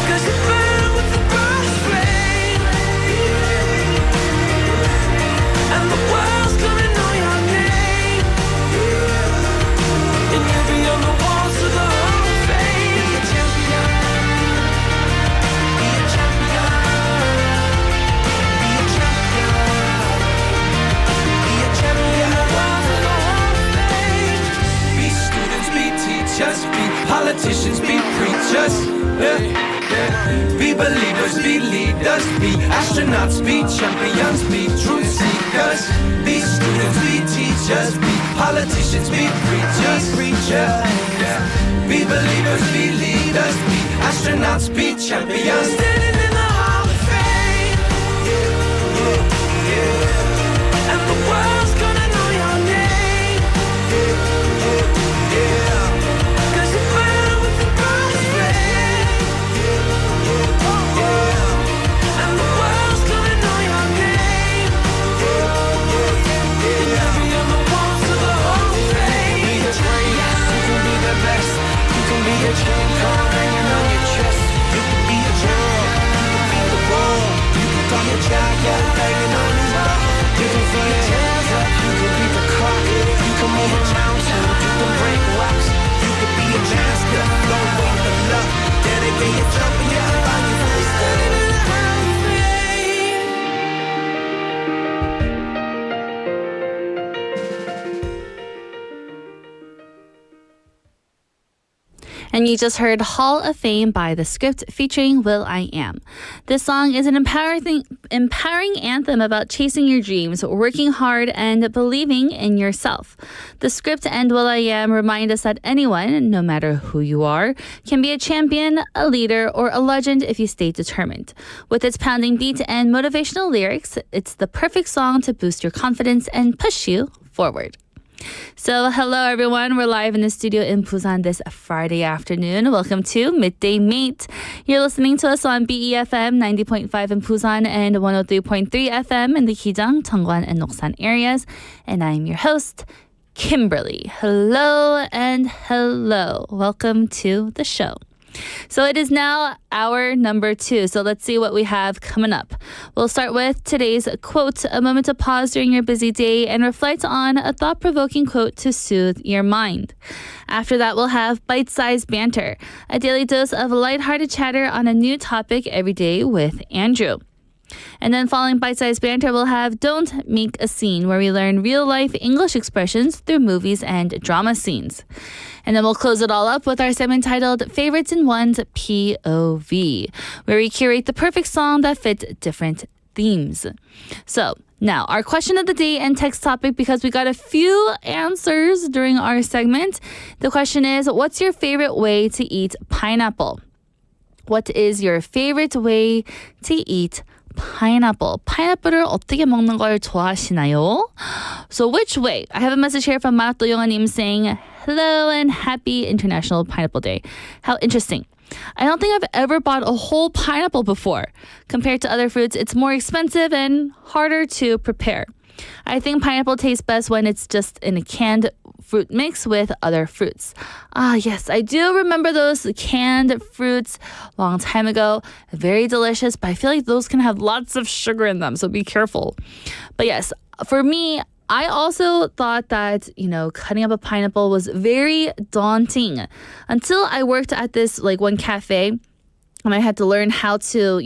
S2: 'Cause you burn with the brightest flame. And the world's gonna know your name. And you'll be on the walls of the Hall of Fame. Be a champion. Be a champion. Be a champion. Be a champion. The walls of the Hall of Fame. Be students, be teachers, be politicians, be preachers. Be believers, be leaders, be astronauts, be champions, be truth seekers. Be students, be teachers, be politicians, be preachers. Be believers, be leaders, be astronauts, be champions. Standing in the Hall of Fame. And the world's gonna know your name. 'Cause you burn with the brightest flame. And the world's gonna know your name. And you'll be on the walls of the Hall of Fame. Be the greatest, you can be the best. You can be a King Kong hanging on your chest.
S5: You could be a girl, you could beat the world. You could talk to God, go banging on his door.
S2: You can throw your hands up, you can beat the clock. You can move a mountain, you can break rocks.
S5: You could be a master, don't wait for luck. Dedicate yourself and you can find yourself.
S2: Standing in the Hall of Fame.
S3: And you just heard Hall of Fame by The Script featuring Will I Am. This song is an empowering anthem about chasing your dreams, working hard, and believing in yourself. The Script and Will I Am remind us that anyone, no matter who you are, can be a champion, a leader, or a legend if you stay determined. With its pounding beat and motivational lyrics, it's the perfect song to boost your confidence and push you forward. So hello everyone, we're live in the studio in Busan this Friday afternoon. Welcome to Midday Mate. You're listening to us on BEFM 90.5 in Busan and 103.3 FM in the Gijang, Cheongwan, and Noksan areas. And I'm your host, Kimberly. Hello and hello. Welcome to the show. So it is now hour number 2. So let's see what we have coming up. We'll start with today's quote, a moment to pause during your busy day and reflect on a thought-provoking quote to soothe your mind. After that, we'll have bite-sized banter, a daily dose of lighthearted chatter on a new topic every day with Andrew. And then following bite-sized banter, we'll have Don't Make a Scene, where we learn real-life English expressions through movies and drama scenes. And then we'll close it all up with our segment titled Favorites in One's POV, where we curate the perfect song that fits different themes. So now, our question of the day and text topic, because we got a few answers during our segment. The question is, what's your favorite way to eat pineapple? What is your favorite way to eat pineapple? 파인애플을 어떻게 먹는 걸 좋아하시나요? So which way? I have a message here from 마라또영아님 saying, hello and happy International Pineapple Day. How interesting. I don't think I've ever bought a whole pineapple before. Compared to other fruits, it's more expensive and harder to prepare. I think pineapple tastes best when it's just in a canned fruit mix with other fruits. Ah, yes, I do remember those canned fruits a long time ago. Very delicious, but I feel like those can have lots of sugar in them, so be careful. But yes, for me, I also thought that, cutting up a pineapple was very daunting until I worked at this one cafe and I had to learn how to,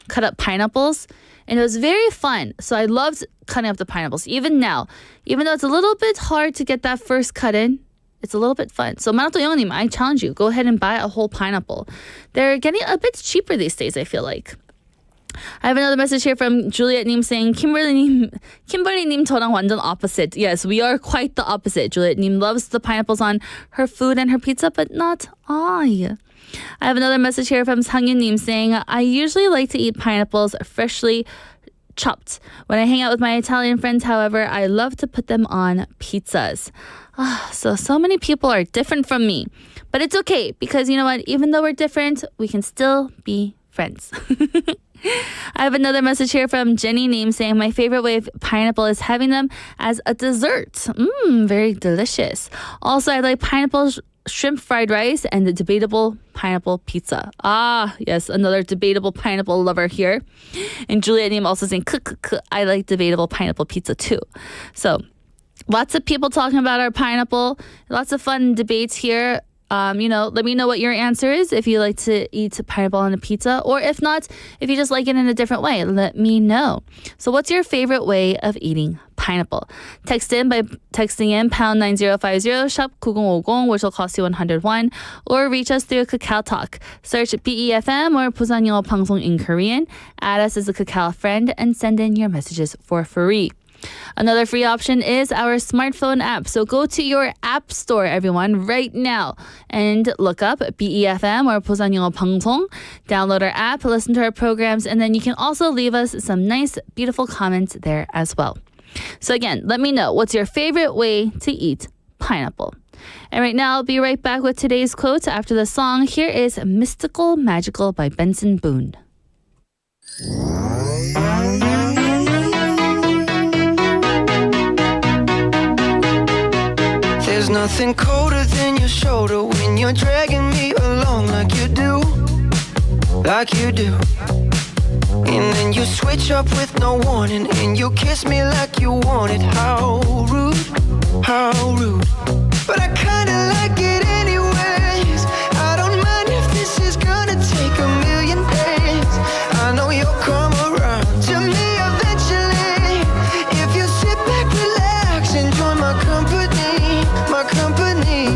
S3: cut up pineapples. And it was very fun. So I loved cutting up the pineapples. Even now, even though it's a little bit hard to get that first cut in, it's a little bit fun. So 만원도 영어님, I challenge you, go ahead and buy a whole pineapple. They're getting a bit cheaper these days, I feel like. I have another message here from Juliet-님 saying, Kimberly-님, 저랑 완전 opposite. Yes, we are quite the opposite. Juliet-님 loves the pineapples on her food and her pizza, but not I. I have another message here from Sangyun-님 saying, I usually like to eat pineapples freshly chopped. When I hang out with my Italian friends, however, I love to put them on pizzas. So many people are different from me. But it's okay, because you know what? Even though we're different, we can still be friends. I have another message here from Jenny Neem saying, my favorite way of pineapple is having them as a dessert. Very delicious. Also, I like pineapple shrimp fried rice and the debatable pineapple pizza. Yes, another debatable pineapple lover here. And Juliet Neem also saying, I like debatable pineapple pizza too. So lots of people talking about our pineapple. Lots of fun debates here. Let me know what your answer is if you like to eat pineapple on a pizza, or if not, if you just like it in a different way, let me know. So what's your favorite way of eating pineapple? Text in by texting in pound 9050 shop 9050, which will cost you 101, or reach us through Kakao Talk. Search BEFM or 부산영어방송 in Korean, add us as a Kakao friend, and send in your messages for free. Another free option is our smartphone app. So go to your app store, everyone, right now and look up BEFM or 부산영어방송. Download our app, listen to our programs, and then you can also leave us some nice, beautiful comments there as well. So again, let me know, what's your favorite way to eat pineapple? And right now, I'll be right back with today's quote after the song. Here is Mystical Magical by Benson Boone.
S2: There's nothing colder than your shoulder when you're dragging me along like you do. And then you switch up with no warning, and you kiss me like you want it. How rude, how rude. But I kinda like it anyways. I don't mind if this is gonna take a million days. I know you'll come around to me eventually. If you sit back, relax, enjoy my company, my company.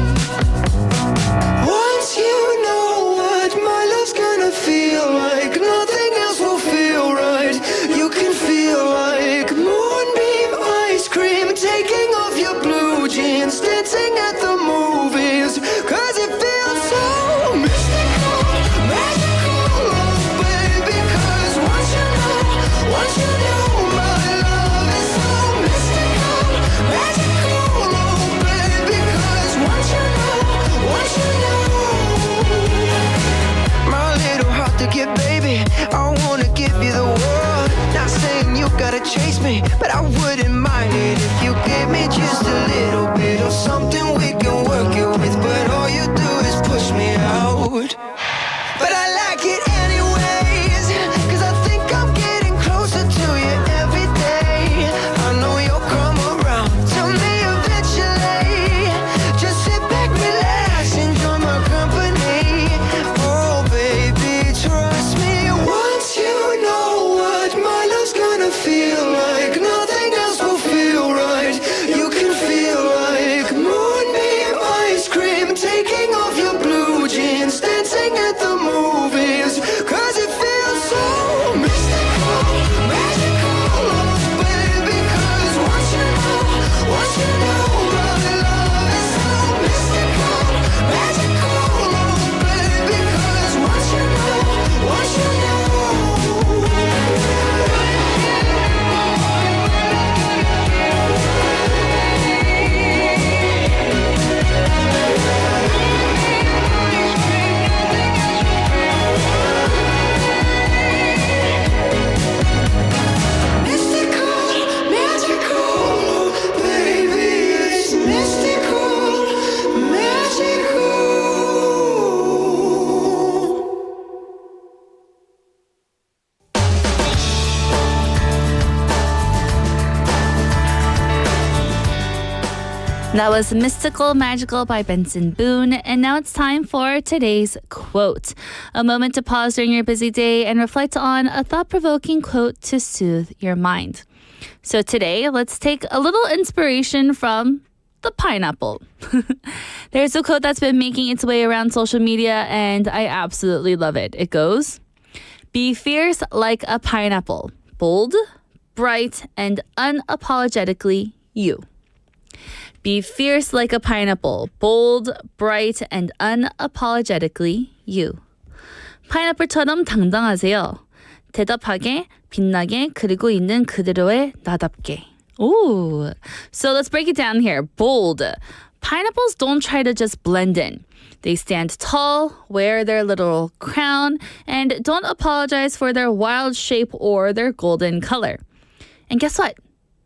S2: Once you know what my love's gonna feel like, nothing else will feel right. You can feel like moonbeam ice cream taking off your
S3: That was Mystical Magical by Benson Boone. And now it's time for today's quote. A moment to pause during your busy day and reflect on a thought-provoking quote to soothe your mind. So today, let's take a little inspiration from the pineapple. There's a quote that's been making its way around social media, and I absolutely love it. It goes, "Be fierce like a pineapple, bold, bright, and unapologetically you." Be fierce like a pineapple, bold, bright, and unapologetically you. 파인애플처럼 당당하세요. 대답하게, 빛나게, 그리고 있는 그대로의 나답게. Ooh. So let's break it down here. Bold. Pineapples don't try to just blend in. They stand tall, wear their little crown, and don't apologize for their wild shape or their golden color. And guess what?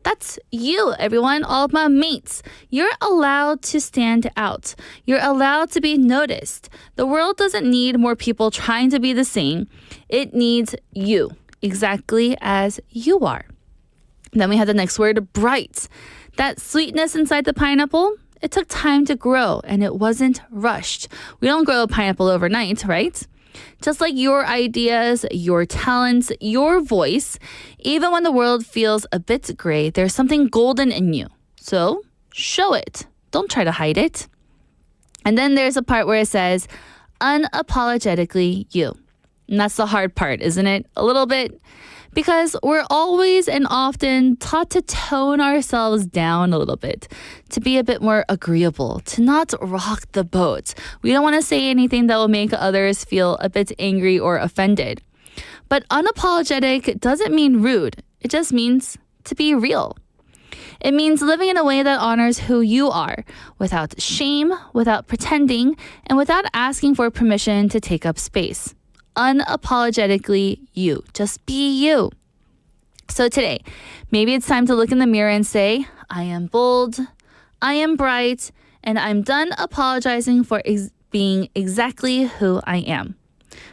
S3: That's you, everyone, all of my mates. You're allowed to stand out. You're allowed to be noticed. The world doesn't need more people trying to be the same. It needs you, exactly as you are. Then we have the next word, bright. That sweetness inside the pineapple, it took time to grow and it wasn't rushed. We don't grow a pineapple overnight, right? Just like your ideas, your talents, your voice, even when the world feels a bit gray, there's something golden in you. So show it. Don't try to hide it. And then there's a part where it says, unapologetically you. And that's the hard part, isn't it? A little bit. Because we're always and often taught to tone ourselves down a little bit, to be a bit more agreeable, to not rock the boat. We don't want to say anything that will make others feel a bit angry or offended. But unapologetic doesn't mean rude. It just means to be real. It means living in a way that honors who you are, without shame, without pretending, and without asking for permission to take up space. Unapologetically you. Just be you. So today, maybe it's time to look in the mirror and say, I am bold, I am bright, and I'm done apologizing for being exactly who I am.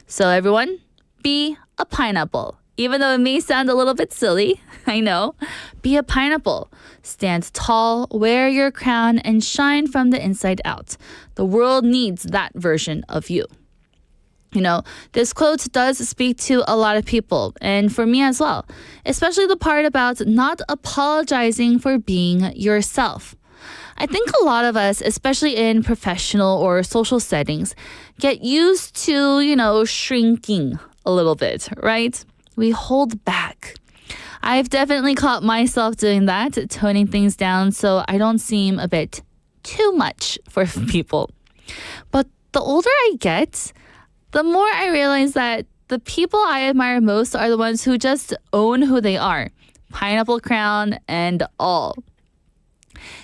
S3: So everyone, be a pineapple. Even though it may sound a little bit silly, I know. Be a pineapple. Stand tall, wear your crown, and shine from the inside out. The world needs that version of you. You know, this quote does speak to a lot of people, and for me as well, especially the part about not apologizing for being yourself. I think a lot of us, especially in professional or social settings, get used to, shrinking a little bit, right? We hold back. I've definitely caught myself doing that, toning things down so I don't seem a bit too much for people. But the older I get, the more I realize that the people I admire most are the ones who just own who they are. Pineapple crown and all.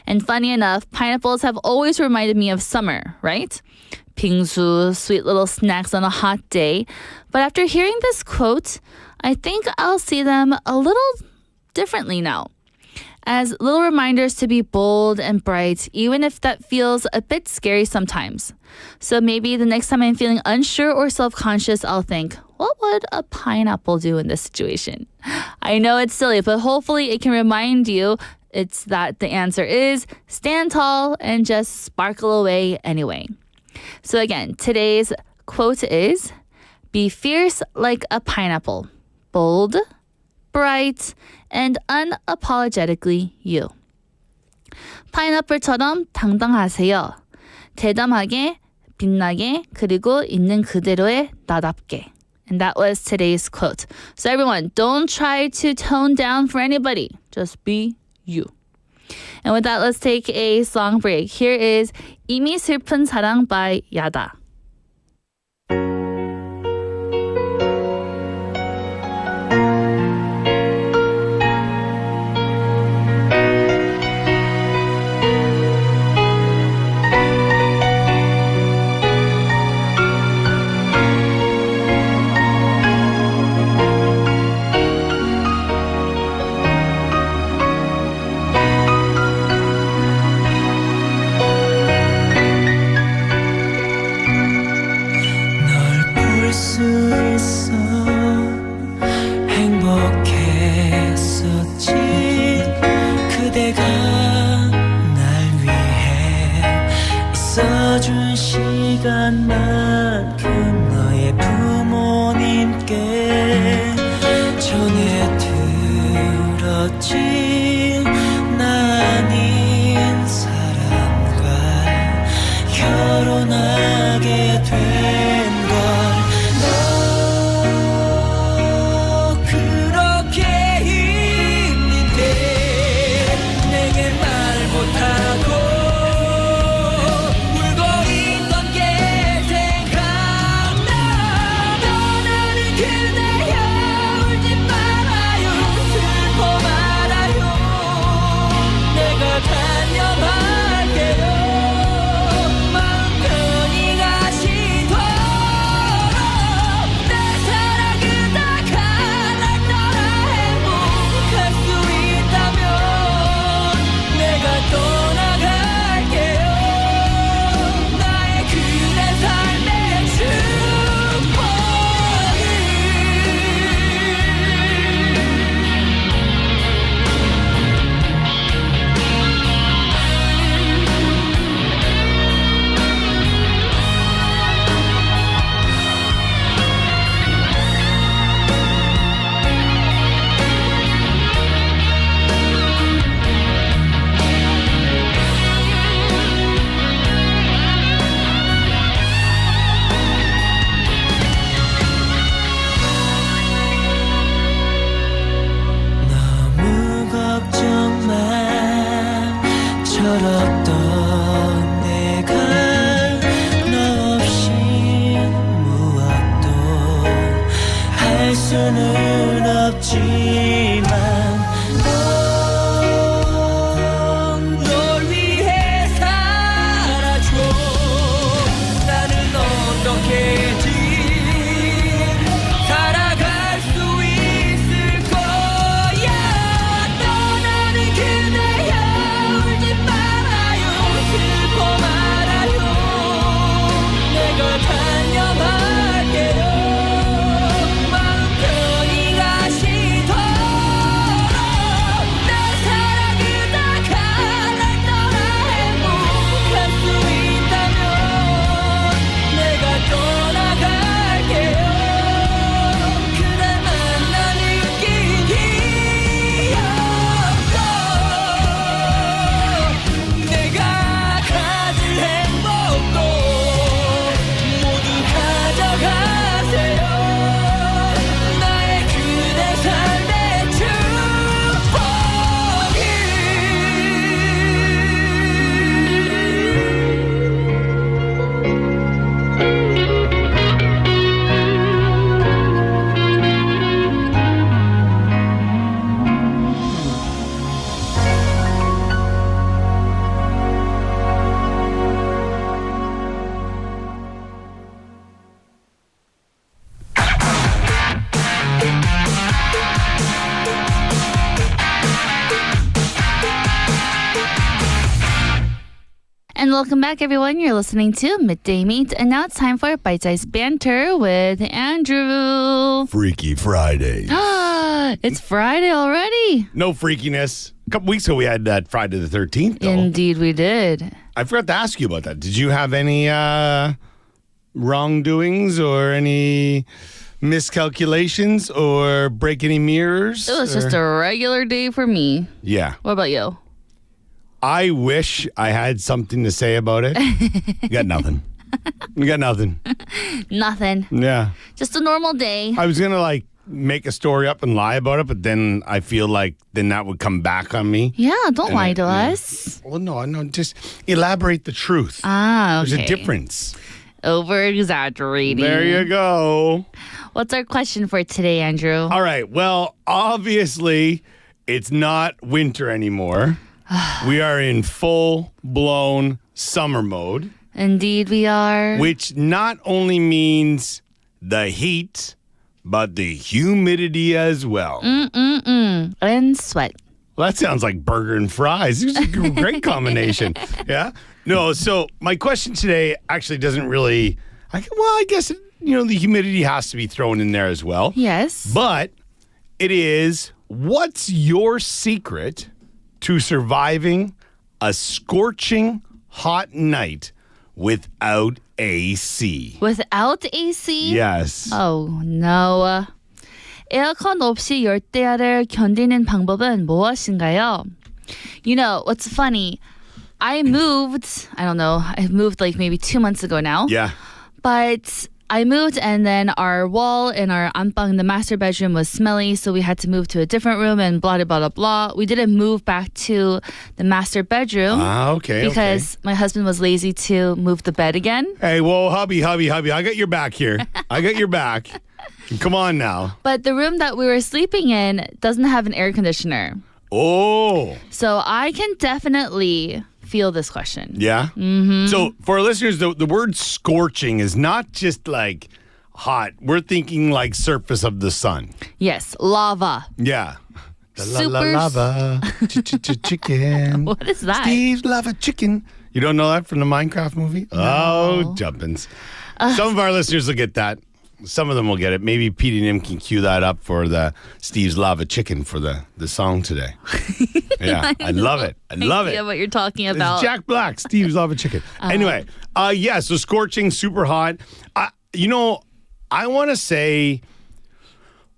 S3: And funny enough, pineapples have always reminded me of summer, right? Bingsu, sweet little snacks on a hot day. But after hearing this quote, I think I'll see them a little differently now. As little reminders to be bold and bright, even if that feels a bit scary sometimes. So maybe the next time I'm feeling unsure or self-conscious, I'll think, what would a pineapple do in this situation? I know it's silly, but hopefully it can remind you it's that the answer is stand tall and just sparkle away anyway. So again, today's quote is, be fierce like a pineapple, bold, bright, and unapologetically you. 파인애플처럼 당당하세요. 대담하게, 빛나게, 그리고 있는 그대로의 나답게. And that was today's quote. So everyone, don't try to tone down for anybody. Just be you. And with that, let's take a song break. Here is 이미 슬픈 사랑 by 야다.
S2: 준 시간만큼 너의 부모님께 전해 들었지. 나 아닌 사람과 결혼하게 된 걸. 너 그렇게 힘든데 내게 말 못하고 울고 있던 게 생각나. 떠나는 그대여 울지 말아요. 슬퍼 말아요. 내가 다녀갈게요. 마음 편히 가시도록. 내 사랑은 다 가날 떠나 행복할 수 있다면 내가 떠나갈게요. 나의 그대 삶의 축복이. 너무 걱정만 철었던 내가 너 없이 무엇도 할 수는 없지만 널 위해 살아줘. 나는 어떻게든 살아갈 수 있을 거야. 떠나는 그대여 울지 말아요. 슬퍼 말아요. 내가 다녀갈게요. 마음 편히 가시도록. 내 사랑은 다 가날 떠나 행복할 수 있다면 내가 떠나갈게요. 그날 만나 느낀 기억도 내가 가질 행복도 모두 가져가세요. 나의 그대 삶의 축복이.
S3: And welcome back, everyone. You're listening to Midday Mate, and now it's time for Bite-Sized Banter with Andrew.
S6: Freaky Fridays.
S3: It's Friday already.
S6: No freakiness. A couple weeks ago, we had that Friday the 13th, though.
S3: Indeed, we did.
S6: I forgot to ask you about that. Did you have any wrongdoings or any miscalculations or break any mirrors?
S3: It was just a regular day for me.
S6: Yeah.
S3: What about you?
S6: I wish I had something to say about it. You got nothing. You got nothing.
S3: Nothing.
S6: Yeah.
S3: Just a normal day.
S6: I was going to, make a story up and lie about it, but then I feel like then that would come back on me.
S3: Yeah, don't lie to
S6: yeah.
S3: us.
S6: Well, no, just elaborate the truth.
S3: Ah, okay.
S6: There's a difference.
S3: Over-exaggerating.
S6: There you go.
S3: What's our question for today, Andrew?
S6: All right. Well, obviously, it's not winter anymore. We are in full-blown summer mode.
S3: Indeed, we are.
S6: Which not only means the heat, but the humidity as well.
S3: And sweat.
S6: Well, that sounds like burger and fries. It's a great combination. Yeah? No, so my question today actually doesn't really... I guess, the humidity has to be thrown in there as well.
S3: Yes.
S6: But it is, what's your secret to surviving a scorching hot night without AC.
S3: Without AC?
S6: Yes.
S3: Oh, no. 에어컨 없이 열대야를 견디는 방법은 무엇인가요? You know, what's funny, I moved like maybe 2 months ago now.
S6: Yeah.
S3: But I moved and then our wall in our 안방, the master bedroom, was smelly, so we had to move to a different room and blah, blah, blah, blah. We didn't move back to the master bedroom.
S6: Okay.
S3: Because my husband was lazy to move the bed again.
S6: Hey, whoa, hubby. I got your back here. I got your back. Come on now.
S3: But the room that we were sleeping in doesn't have an air conditioner.
S6: Oh.
S3: So I can definitely feel this question.
S6: Yeah? Mm-hmm. So for our listeners, the word scorching is not just like hot. We're thinking like surface of the sun.
S3: Yes, lava.
S6: Yeah.
S3: Super
S6: lava. Chicken.
S3: What is that?
S6: Steve's lava chicken. You don't know that from the Minecraft movie?
S3: No.
S6: Oh, jumpins. Some of our listeners will get that. Some of them will get it. Maybe Pete and him can cue that up for the Steve's Lava Chicken for the song today. Yeah, I love it. I love it.
S3: What you're talking about.
S6: It's Jack Black, Steve's Lava Chicken. Anyway, yeah, so scorching, super hot. I want to say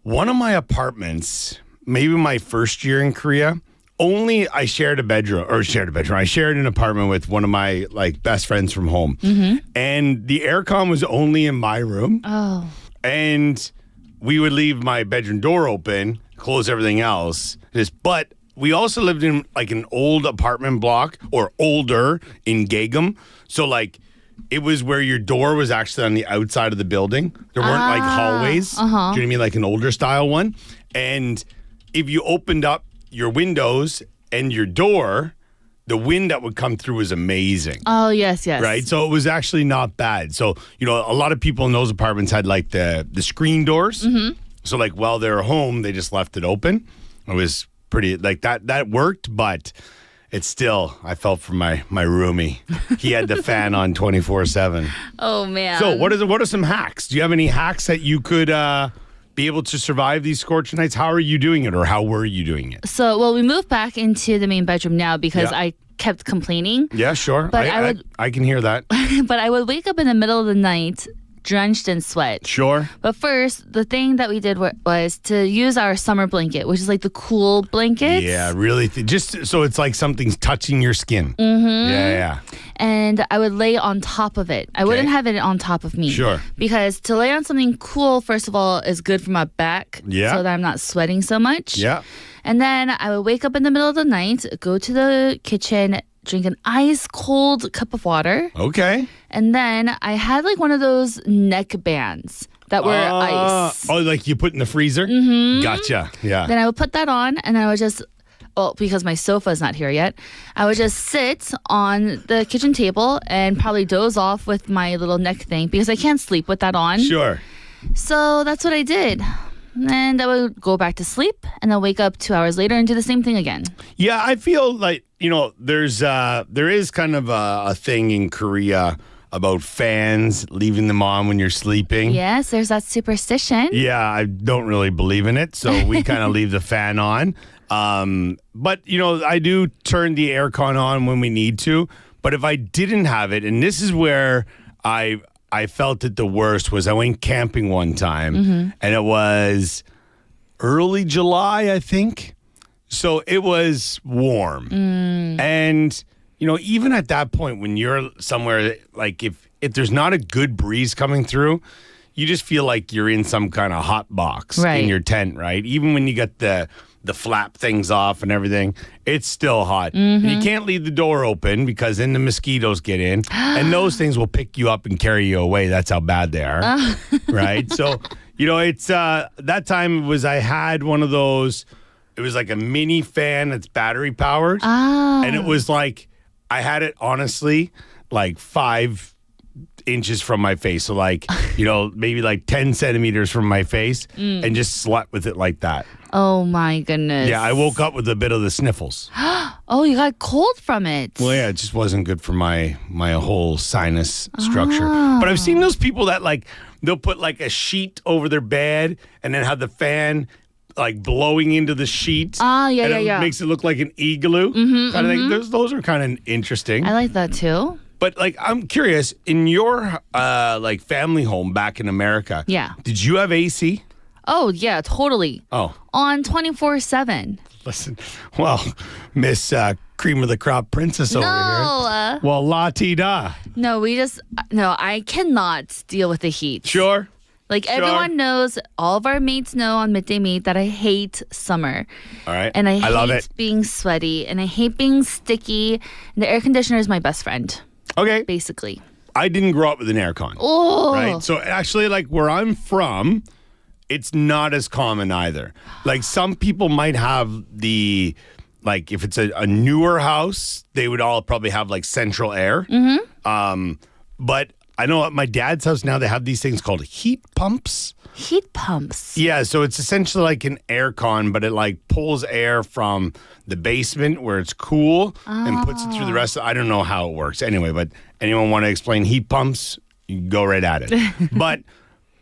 S6: one of my apartments, maybe my first year in Korea, I shared an apartment with one of my like best friends from home. Mm-hmm. And the aircon was only in my room.
S3: Oh.
S6: And we would leave my bedroom door open, close everything else. But we also lived in like an old apartment block or older in Gagum. So like it was where your door was actually on the outside of the building. There weren't like hallways. Do you know what I mean? Like an older style one. And if you opened up your windows and your door, the wind that would come through was amazing.
S3: Oh, yes.
S6: Right? So it was actually not bad. So, a lot of people in those apartments had like the screen doors. Mm-hmm. So like while they were home, they just left it open. It was pretty, like that worked, but it's still, I felt for my roomie. He had the fan on 24/7.
S3: Oh, man.
S6: So what are some hacks? Do you have any hacks that you could be able to survive these scorching nights? How are you doing it, or how were you doing it?
S3: So, well, we moved back into the main bedroom now because I kept complaining.
S6: Yeah, sure.
S3: But
S6: I can hear that.
S3: But I would wake up in the middle of the night drenched in sweat.
S6: Sure.
S3: But first, the thing that we did was to use our summer blanket, which is like the cool blanket.
S6: Yeah, really. Just so it's like something's touching your skin.
S3: Mm-hmm.
S6: Yeah.
S3: And I would lay on top of it. I wouldn't have it on top of me.
S6: Sure.
S3: Because to lay on something cool, first of all, is good for my back.
S6: Yeah.
S3: So that I'm not sweating so much.
S6: Yeah.
S3: And then I would wake up in the middle of the night, go to the kitchen, drink an ice cold cup of water.
S6: Okay.
S3: And then I had like one of those neck bands that were ice.
S6: Oh, like you put in the freezer?
S3: Mm-hmm.
S6: Gotcha. Yeah.
S3: Then I would put that on and then I would just, because my sofa is not here yet, I would just sit on the kitchen table and probably doze off with my little neck thing because I can't sleep with that on.
S6: Sure.
S3: So that's what I did. And I would go back to sleep and then wake up 2 hours later and do the same thing again.
S6: Yeah, I feel like, there is kind of a thing in Korea about fans, leaving them on when you're sleeping.
S3: Yes, there's that superstition.
S6: Yeah, I don't really believe in it, so we kind of leave the fan on. But, I do turn the aircon on when we need to. But if I didn't have it, and this is where I felt it the worst, was I went camping one time, and it was early July, I think. So it was warm. And, even at that point, when you're somewhere, like if there's not a good breeze coming through, you just feel like you're in some kind of hot box in your tent, right? Even when you got the flap things off and everything, it's still hot. And you can't leave the door open because then the mosquitoes get in and those things will pick you up and carry you away. That's how bad they are, right? So, it's that time I had one of those, it was like a mini fan that's battery powered. And it was like, I had it honestly like 5 inches from my face. So like, maybe like 10 centimeters from my face and just slept with it like that.
S3: Oh my goodness.
S6: Yeah, I woke up with a bit of the sniffles.
S3: Oh, you got cold from it.
S6: Well, yeah, it just wasn't good for my whole sinus structure. But I've seen those people that like, they'll put like a sheet over their bed and then have the fan like blowing into the sheet.
S3: Yeah,
S6: and it
S3: yeah.
S6: makes it look like an igloo kind of thing. Those are kind of interesting.
S3: I like that too.
S6: But like, I'm curious, in your like family home back in America,
S3: Yeah.
S6: did you have AC?
S3: Oh, yeah, totally.
S6: Oh,
S3: On 24/7.
S6: listen. Well, Miss Cream of the Crop Princess over here.
S3: No.
S6: Well, la-ti-da.
S3: No, I cannot deal with the heat.
S6: Sure.
S3: Like
S6: Sure.
S3: everyone knows, all of our mates know on Midday Mate that I hate summer.
S6: All right.
S3: And I hate
S6: love it.
S3: being sweaty and I hate being sticky. And the air conditioner is my best friend,
S6: Okay.
S3: basically.
S6: I didn't grow up with an aircon.
S3: Oh.
S6: Right. So actually, like where I'm from, it's not as common either. Like some people might have like if it's a newer house, they would all probably have like central air. Mm-hmm. But I know at my dad's house now they have these things called heat pumps.
S3: Heat pumps.
S6: Yeah, so it's essentially like an air con, but it like pulls air from the basement where it's cool and puts it through the rest. I don't know how it works. Anyway, but anyone want to explain heat pumps? You go right at it. But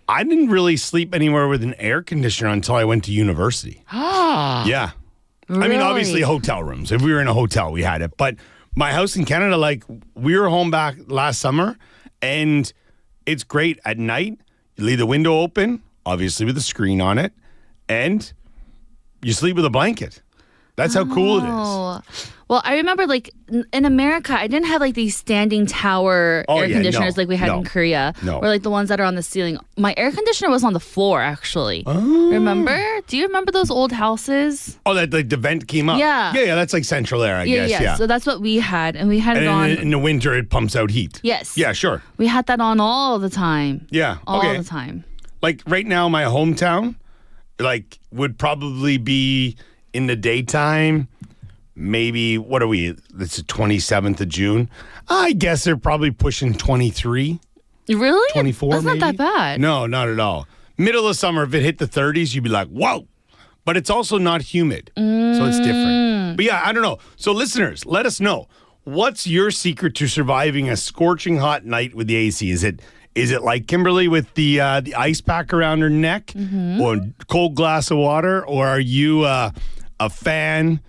S6: I didn't really sleep anywhere with an air conditioner until I went to university. Yeah. I mean,
S3: Really?
S6: obviously hotel rooms. If we were in a hotel, we had it. But my house in Canada, like we were home back last summer and it's great at night. You leave the window open, obviously with a screen on it, and you sleep with a blanket. That's how cool it is.
S3: Oh. Well, I remember like in America, I didn't have like these standing tower
S6: Oh,
S3: air
S6: yeah,
S3: conditioners
S6: no,
S3: like we had
S6: no,
S3: in Korea.
S6: no.
S3: Or like the ones that are on the ceiling. My air conditioner was on the floor, actually.
S6: Oh.
S3: Remember? Do you remember those old houses?
S6: Oh, that like the vent came up.
S3: Yeah.
S6: Yeah, that's like central air, I guess. Yeah.
S3: So that's what we had. And we had
S6: And
S3: it on.
S6: in the winter, it pumps out heat.
S3: Yes.
S6: Yeah, sure.
S3: We had that on all the time.
S6: Yeah.
S3: All
S6: Okay.
S3: the time.
S6: Like right now, my hometown, like would probably be in the daytime. Maybe, what are we? It's the 27th of June. I guess they're probably pushing 23,
S3: Really?
S6: 24
S3: That's
S6: maybe.
S3: not that bad.
S6: No, not at all. Middle of summer, if it hit the 30s, you'd be like, whoa. But it's also not humid. So it's different. But yeah, I don't know. So listeners, let us know. What's your secret to surviving a scorching hot night with the AC? Is it like Kimberly with the ice pack around her neck or a cold glass of water? Or are you a fan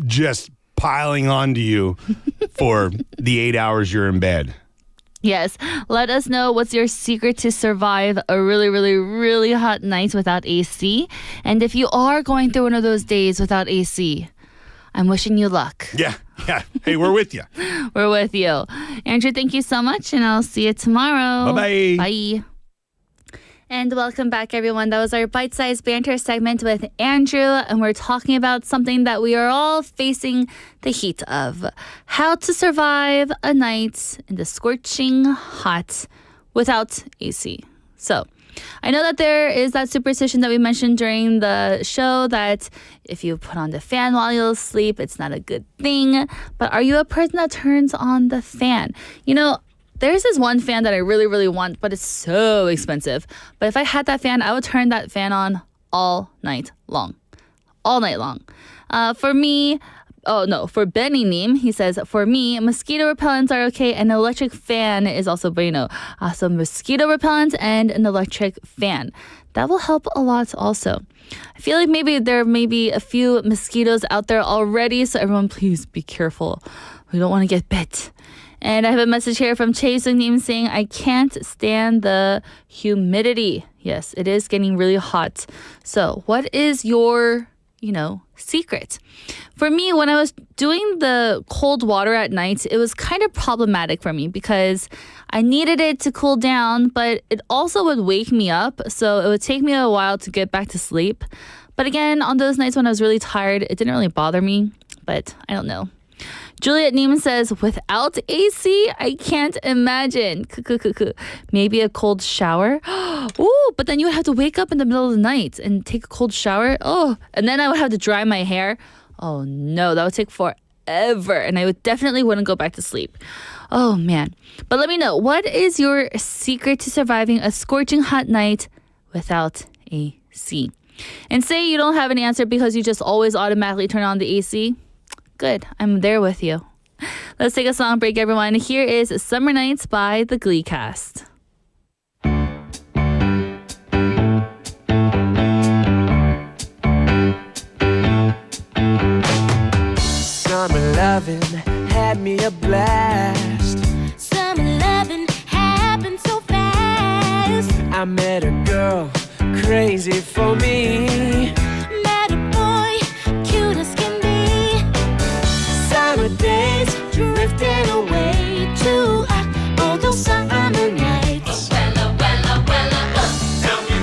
S6: just piling onto you for the 8 hours you're in bed?
S3: Yes. Let us know what's your secret to survive a really, really, really hot night without AC. And if you are going through one of those days without AC, I'm wishing you luck.
S6: Yeah. Hey, we're with you.
S3: We're with you. Andrew, thank you so much, and I'll see you tomorrow.
S6: Bye-bye.
S3: Bye. And welcome back, everyone. That was our bite-sized banter segment with Andrew, and we're talking about something that we are all facing the heat of. How to survive a night in the scorching hot without AC. So, I know that there is that superstition that we mentioned during the show that if you put on the fan while you'll sleep, it's not a good thing. But are you a person that turns on the fan? You know, there's this one fan that I really, really want, but it's so expensive. But if I had that fan, I would turn that fan on all night long. All night long. For Benny Neem, he says, for me, mosquito repellents are okay, and an electric fan is also bueno. So mosquito repellent and an electric fan. That will help a lot also. I feel like maybe there may be a few mosquitoes out there already, so everyone please be careful. We don't want to get bit. And I have a message here from Chae Sung-nim saying, I can't stand the humidity. Yes, it is getting really hot. So what is your, secret? For me, when I was doing the cold water at night, it was kind of problematic for me because I needed it to cool down, but it also would wake me up. So it would take me a while to get back to sleep. But again, on those nights when I was really tired, it didn't really bother me. But I don't know. Juliet Neiman says, without AC, I can't imagine. Maybe a cold shower. Ooh, but then you would have to wake up in the middle of the night and take a cold shower. Oh, and then I would have to dry my hair. Oh no, that would take forever. And I definitely wouldn't go back to sleep. Oh man. But let me know, what is your secret to surviving a scorching hot night without AC? And say you don't have an answer because you just always automatically turn on the AC. Good. I'm there with you. Let's take a song break, everyone. Here is Summer Nights by the Glee Cast.
S2: Summer loving had me a blast. I met a girl crazy for me.
S1: Met a boy, cute as can be.
S2: Summer days drifting away to
S1: All those summer nights.
S2: Tell me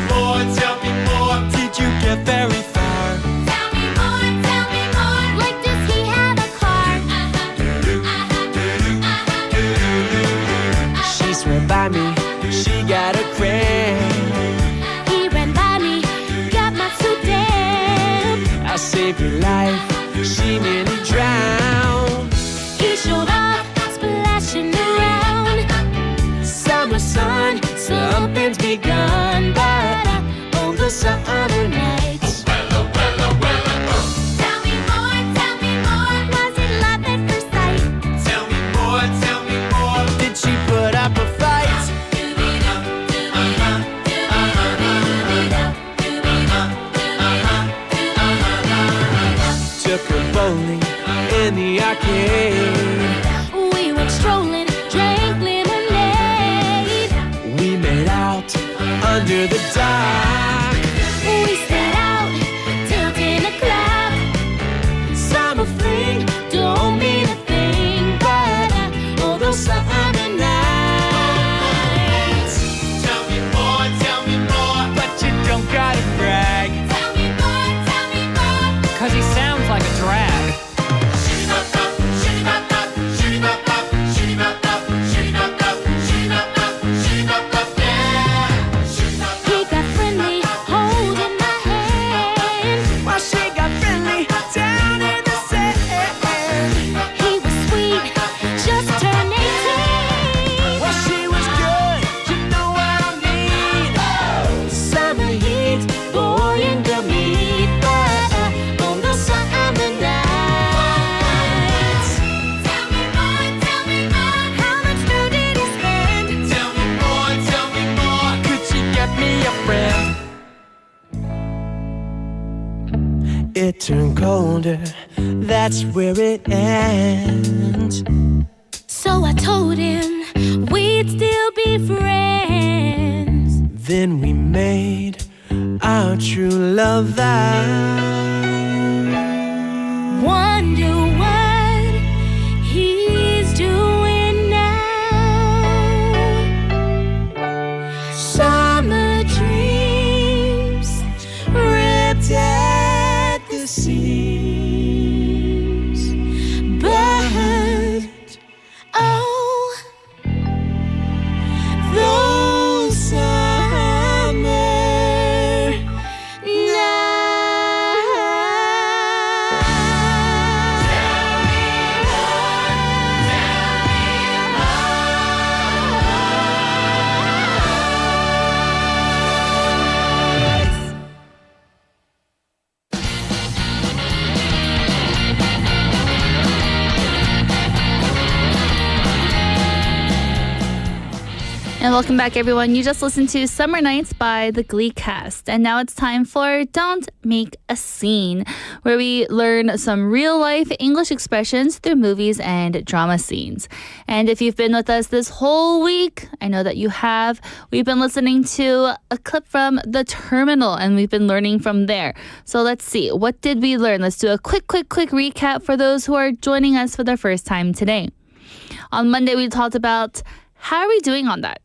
S2: more, did you get very far?
S1: Tell me more. Like, does he have a car?
S2: She swam by me, she got a cramp.
S1: He ran by me, got my suit damp.
S2: I saved her life, she nearly drowned.
S1: He showed up, splashing around.
S2: Summer sun, something's begun. But all the summer nights.
S1: Tell me more. Was it love at first sight?
S2: Tell me more. Did she put up a fight? Took her bowling in the arcade.
S1: We went strolling, drank lemonade.
S2: We made out under the dock.
S1: We stayed out till 10 o'clock.
S2: Summer fling don't mean a thing, but all those summer nights. Tell me more, but you don't gotta brag.
S1: Tell me more.
S2: 'Cause he sounds like a drag.
S1: He got friendly, holding my hand.
S2: While she got friendly down in the sand.
S1: He was sweet, just turned 18.
S2: Well, she was good, you know what I mean. Summer heat, boy and girl meet, but on the summer nights.
S1: Tell me more. How much dough did he spend?
S2: Tell me more. Could she get me a friend? It turned colder, that's where it ends.
S1: So I told him we'd still be friends.
S2: Then we made our true love vow.
S1: Wonder what he's doing now. Summer dreams
S2: Ripped at the seams,
S1: but oh,
S2: those summer
S3: And welcome back, everyone. You just listened to Summer Nights by the Glee cast. And now it's time for Don't Make a Scene, where we learn some real-life English expressions through movies and drama scenes. And if you've been with us this whole week, I know that you have, we've been listening to a clip from The Terminal, and we've been learning from there. So let's see, what did we learn? Let's do a quick recap for those who are joining us for the first time today. On Monday, we talked about how are we doing on that?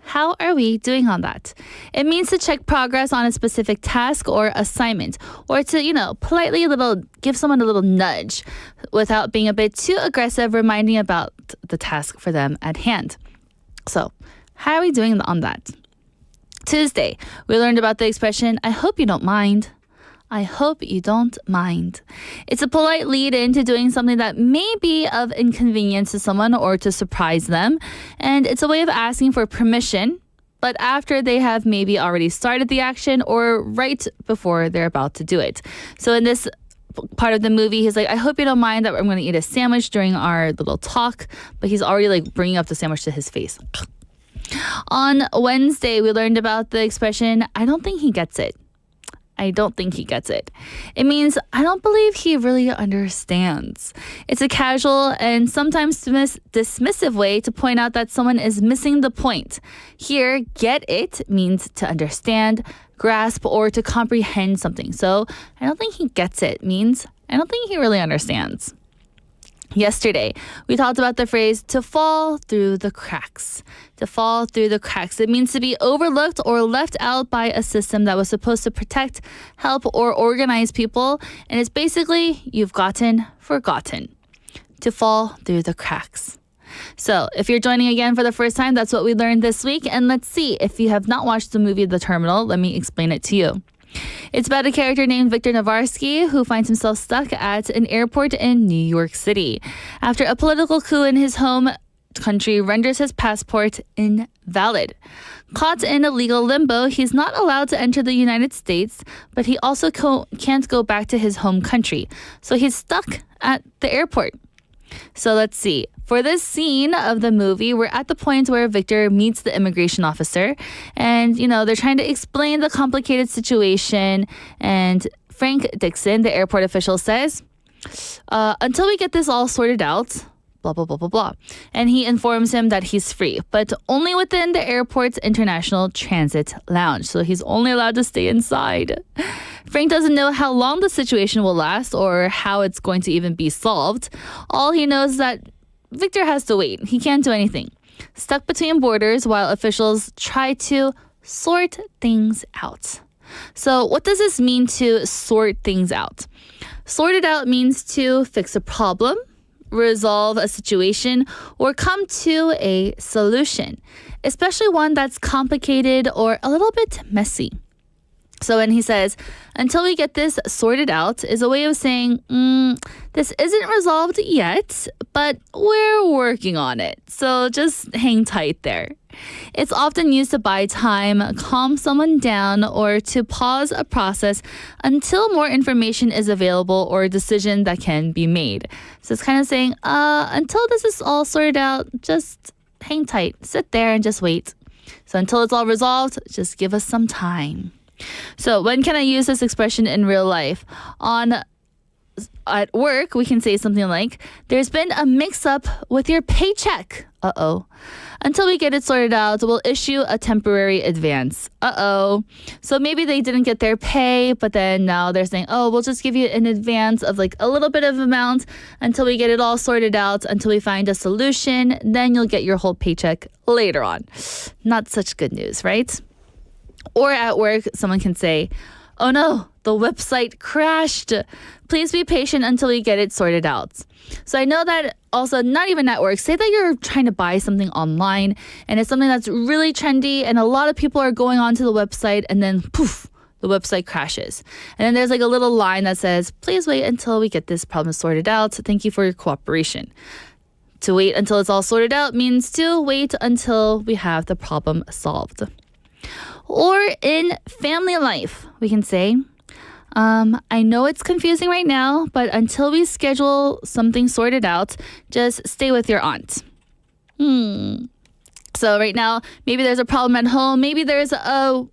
S3: How are we doing on that? It means to check progress on a specific task or assignment, or to, politely give someone a little nudge without being a bit too aggressive, reminding about the task for them at hand. So, how are we doing on that? Tuesday, we learned about the expression, I hope you don't mind. I hope you don't mind. It's a polite lead-in to doing something that may be of inconvenience to someone or to surprise them. And it's a way of asking for permission, but after they have maybe already started the action or right before they're about to do it. So in this part of the movie, he's like, I hope you don't mind that I'm going to eat a sandwich during our little talk, but he's already bringing up the sandwich to his face. On Wednesday, we learned about the expression, I don't think he gets it. I don't think he gets it. It means I don't believe he really understands. It's a casual and sometimes dismissive way to point out that someone is missing the point. Here, get it means to understand, grasp, or to comprehend something. So I don't think he gets it means I don't think he really understands. Yesterday, we talked about the phrase to fall through the cracks. To fall through the cracks. It means to be overlooked or left out by a system that was supposed to protect, help, or organize people. And it's basically you've gotten forgotten. To fall through the cracks. So, if you're joining again for the first time, that's what we learned this week. And let's see, if you have not watched the movie The Terminal, let me explain it to you. It's about a character named Victor Navarsky who finds himself stuck at an airport in New York City after a political coup in his home country renders his passport invalid. Caught in a legal limbo, he's not allowed to enter the United States, but he also can't go back to his home country. So he's stuck at the airport. So let's see. For this scene of the movie, we're at the point where Victor meets the immigration officer and, they're trying to explain the complicated situation. And Frank Dixon, the airport official, says, until we get this all sorted out, blah, blah, blah, blah, blah. And he informs him that he's free, but only within the airport's international transit lounge. So he's only allowed to stay inside. Frank doesn't know how long the situation will last or how it's going to even be solved. All he knows is that Victor has to wait. He can't do anything. Stuck between borders while officials try to sort things out. So what does this mean to sort things out? Sort it out means to fix a problem, resolve a situation, or come to a solution, especially one that's complicated or a little bit messy. So when he says, until we get this sorted out, is a way of saying, this isn't resolved yet, but we're working on it. So just hang tight there. It's often used to buy time, calm someone down, or to pause a process until more information is available or a decision that can be made. So it's kind of saying, until this is all sorted out, just hang tight, sit there and just wait. So until it's all resolved, just give us some time. So when can I use this expression in real life? At work, we can say something like, there's been a mix-up with your paycheck. Uh-oh. Until we get it sorted out, we'll issue a temporary advance. Uh-oh. So maybe they didn't get their pay, but then now they're saying, we'll just give you an advance of like a little bit of amount until we get it all sorted out, until we find a solution. Then you'll get your whole paycheck later on. Not such good news, right? Or at work, someone can say, oh no, the website crashed. Please be patient until we get it sorted out. So I know that also not even at work. Say that you're trying to buy something online and it's something that's really trendy and a lot of people are going onto the website and then poof, the website crashes. And then there's like a little line that says, please wait until we get this problem sorted out. Thank you for your cooperation. To wait until it's all sorted out means to wait until we have the problem solved. Or in family life, we can say, I know it's confusing right now, but until we schedule something sorted out, just stay with your aunt. So right now, maybe there's a problem at home. Maybe there's a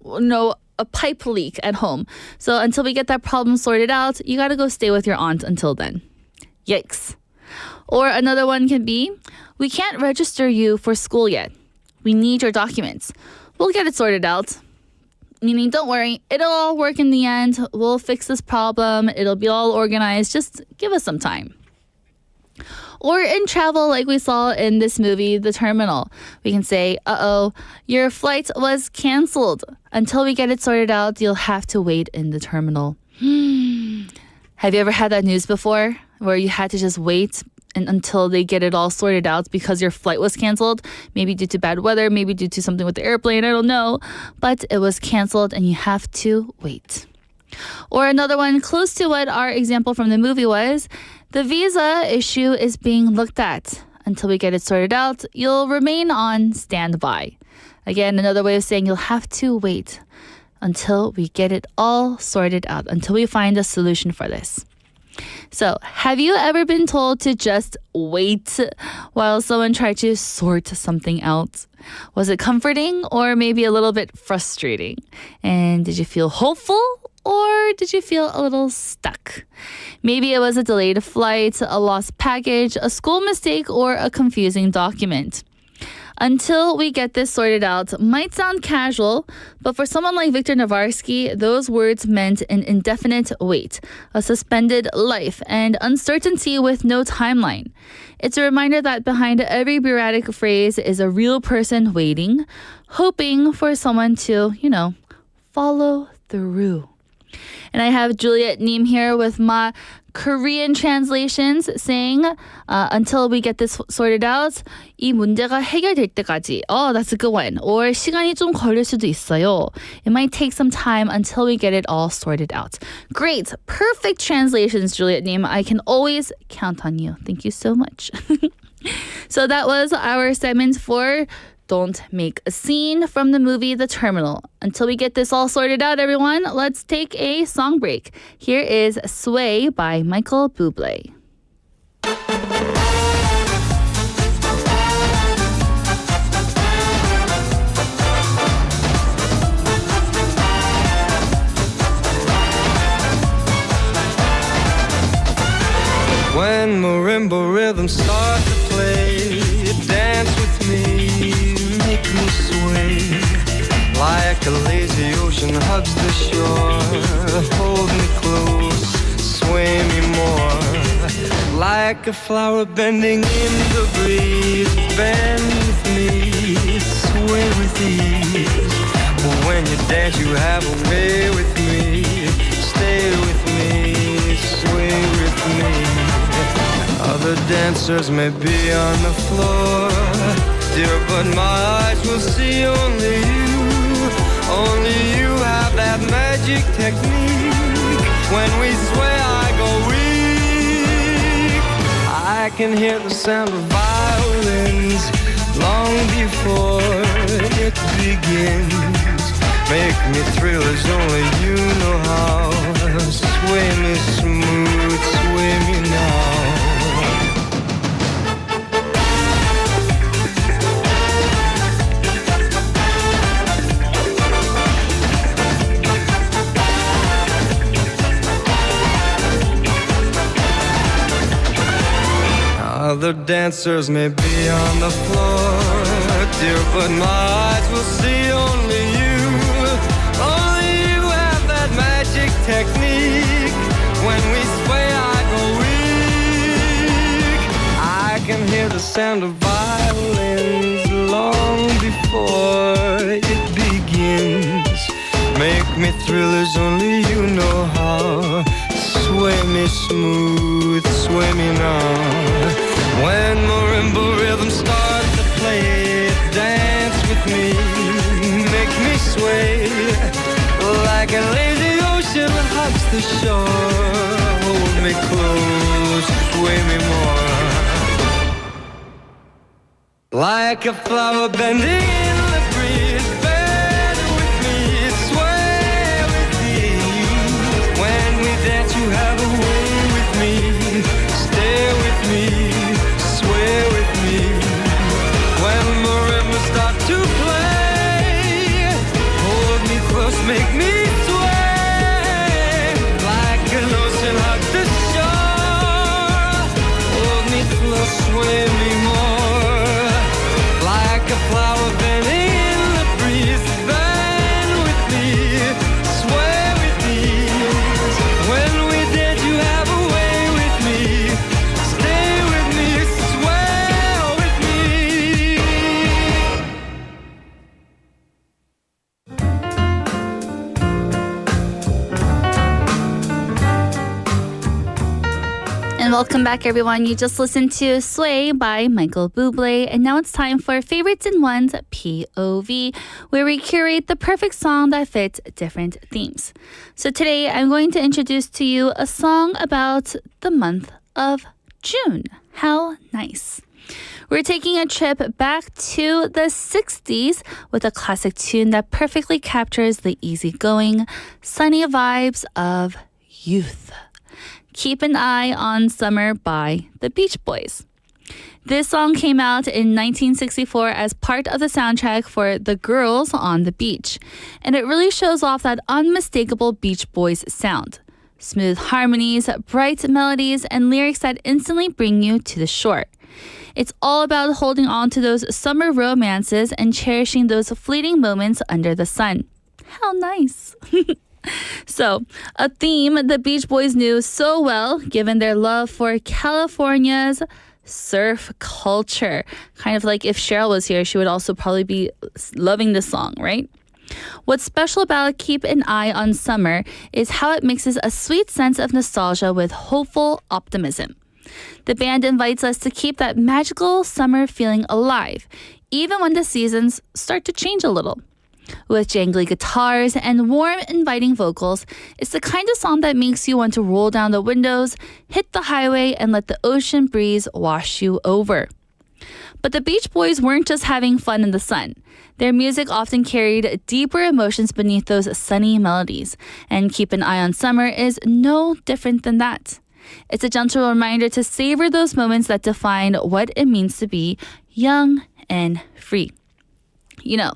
S3: pipe leak at home. So until we get that problem sorted out, you got to go stay with your aunt until then. Yikes. Or another one can be, we can't register you for school yet. We need your documents. We'll get it sorted out. Meaning, don't worry, it'll all work in the end. We'll fix this problem. It'll be all organized. Just give us some time. Or in travel, like we saw in this movie, The Terminal, we can say, your flight was canceled. Until we get it sorted out, you'll have to wait in the terminal. Have you ever had that news before where you had to just wait until they get it all sorted out because your flight was canceled? Maybe due to bad weather, maybe due to something with the airplane, I don't know. But it was canceled and you have to wait. Or another one close to what our example from the movie was, the visa issue is being looked at. Until we get it sorted out, you'll remain on standby. Again, another way of saying you'll have to wait until we get it all sorted out, until we find a solution for this. So, have you ever been told to just wait while someone tried to sort something out? Was it comforting or maybe a little bit frustrating? And did you feel hopeful or did you feel a little stuck? Maybe it was a delayed flight, a lost package, a school mistake, or a confusing document. Until we get this sorted out might sound casual, but for someone like Victor Navarsky, those words meant an indefinite wait, a suspended life, and uncertainty with no timeline. It's a reminder that behind every bureaucratic phrase is a real person waiting, hoping for someone to, follow through. And I have Juliet Neem here with my Korean translations saying, until we get this sorted out, 이 문제가 해결될 때까지. Oh, that's a good one. Or 시간이 좀 걸릴 수도 있어요. It might take some time until we get it all sorted out. Great. Perfect translations, Juliet Neem. I can always count on you. Thank you so much. So that was our segment for Don't Make a Scene from the movie The Terminal. Until we get this all sorted out, everyone, let's take a song break. Here is Sway by Michael Bublé.
S2: When marimba rhythms start to play, dance with me, make me sway. Like a lazy ocean hugs the shore, hold me close, sway me more. Like a flower bending in the breeze, bend with me, sway with ease. When you dance you have a way with me, stay with me, sway with me. Other dancers may be on the floor, dear, but my eyes will see only you. Only you have that magic technique. When we sway, I go weak. I can hear the sound of violins long before it begins. Make me thrill as only you know how. Sway me smooth, sway me now. Other dancers may be on the floor, dear, but my eyes will see only you. Only you have that magic technique. When we sway, I go weak. I can hear the sound of violins long before it begins. Make me thrill as only you know how. Sway me smooth, sway me now. When marimba rhythms start to play, dance with me, make me sway. Like a lazy ocean hugs the shore, hold me close, sway me more. Like a flower bending in the breeze, bend with me, sway with me. When we dance you have a way with me, stay with me, sway with me. When marimba start to play, hold me close, make me sway. Like an ocean hugs the shore, hold me close, sway me more. Like a flower bending in the breeze, bend with me, sway with me. When we dance you have a way with me, stay with me, sway with me.
S3: And welcome back, everyone. You just listened to Sway by Michael Bublé. And now it's time for Favorites in One's POV, where we curate the perfect song that fits different themes. So today, I'm going to introduce to you a song about the month of June. How nice. We're taking a trip back to the 60s with a classic tune that perfectly captures the easygoing, sunny vibes of youth. Keep an Eye on Summer by the Beach Boys. This song came out in 1964 as part of the soundtrack for The Girls on the Beach, and it really shows off that unmistakable Beach Boys sound. Smooth harmonies, bright melodies, and lyrics that instantly bring you to the shore. It's all about holding on to those summer romances and cherishing those fleeting moments under the sun. How nice. So, a theme the Beach Boys knew so well, given their love for California's surf culture. Kind of like if Cheryl was here, she would also probably be loving this song, right? What's special about Keep an Eye on Summer is how it mixes a sweet sense of nostalgia with hopeful optimism. The band invites us to keep that magical summer feeling alive, even when the seasons start to change a little. With jangly guitars and warm, inviting vocals, it's the kind of song that makes you want to roll down the windows, hit the highway, and let the ocean breeze wash you over. But the Beach Boys weren't just having fun in the sun. Their music often carried deeper emotions beneath those sunny melodies, and Keep an Eye on Summer is no different than that. It's a gentle reminder to savor those moments that define what it means to be young and free. You know,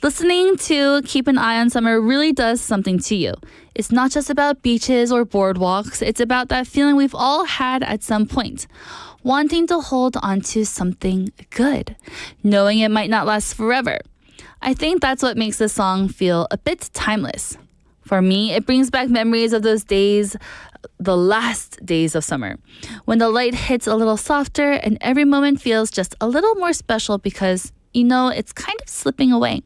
S3: listening to Keep an Eye on Summer really does something to you. It's not just about beaches or boardwalks. It's about that feeling we've all had at some point. Wanting to hold on to something good, knowing it might not last forever. I think that's what makes this song feel a bit timeless. For me, it brings back memories of those days, the last days of summer, when the light hits a little softer and every moment feels just a little more special because, you know, it's kind of slipping away.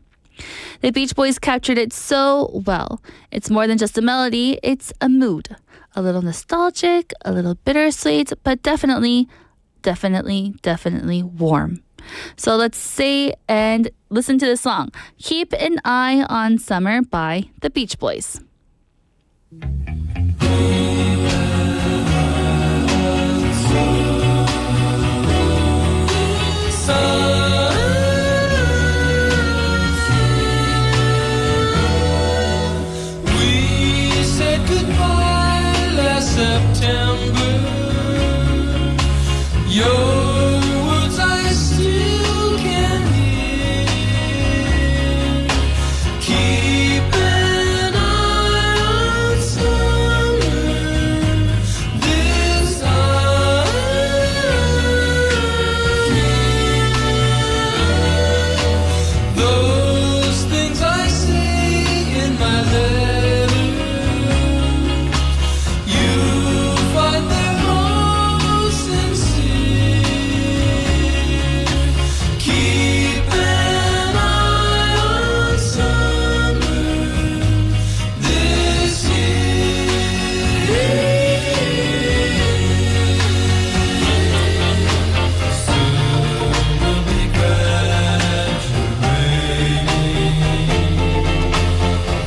S3: The Beach Boys captured it so well. It's more than just a melody, it's a mood. A little nostalgic, a little bittersweet, but definitely warm. So let's say and listen to the song, Keep an Eye on Summer by the Beach Boys.
S2: We said goodbye last September. Your words I still can hear. Keep an eye on summer this time. Those things I say in my letter, you find them all sincere. Keep an eye on summer this year. Soon we'll be graduating,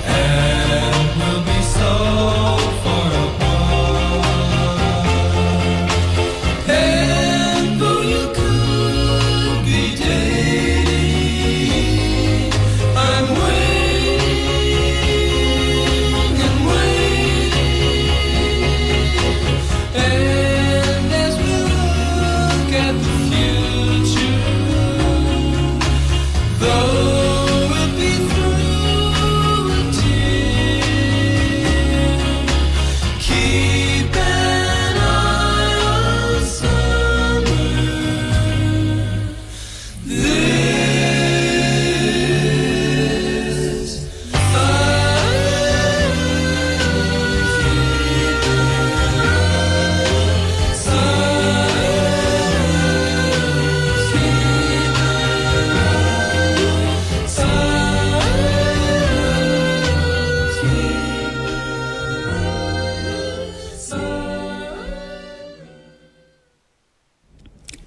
S2: and we'll be so far apart. And though you could be dating, I'm waiting and waiting. And as we look at the future, though it be through a tear, keep an eye on summer this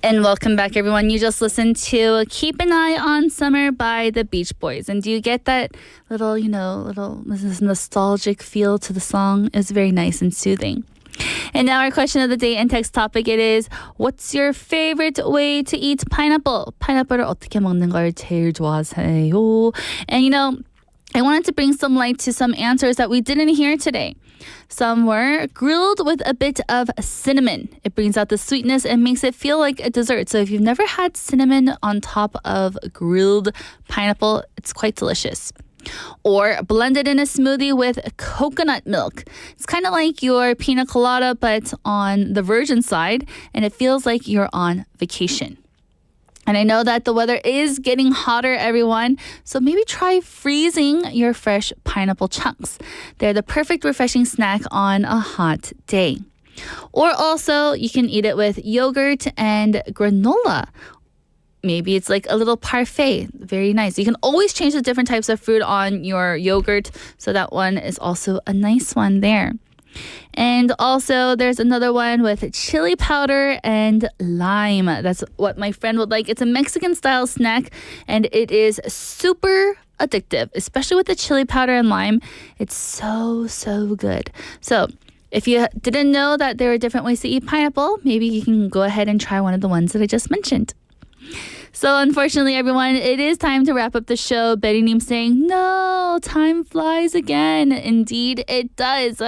S3: And welcome back, everyone. You just listened to Keep an Eye on Summer by the Beach Boys. And do you get that little this nostalgic feel to the song? It's very nice and soothing. And now our question of the day and text topic, it is, what's your favorite way to eat pineapple? 파인애플을 어떻게 먹는 걸 제일 좋아하세요? And you know, I wanted to bring some light to some answers that we didn't hear today. Some were grilled with a bit of cinnamon. It brings out the sweetness and makes it feel like a dessert. So if you've never had cinnamon on top of grilled pineapple, it's quite delicious. Or blended in a smoothie with coconut milk. It's kind of like your pina colada, but on the virgin side, and it feels like you're on vacation. And I know that the weather is getting hotter, everyone, so maybe try freezing your fresh pineapple chunks. They're the perfect refreshing snack on a hot day. Or also, you can eat it with yogurt and granola. Maybe it's like a little parfait. Very nice. You can always change the different types of fruit on your yogurt, so that one is also a nice one there. And also, there's another one with chili powder and lime. That's what my friend would like. It's a Mexican-style snack, and it is super addictive, especially with the chili powder and lime. It's so, so good. So if you didn't know that there are different ways to eat pineapple, maybe you can go ahead and try one of the ones that I just mentioned. So unfortunately, everyone, it is time to wrap up the show. Betty Neem saying, no, time flies again. Indeed, it does.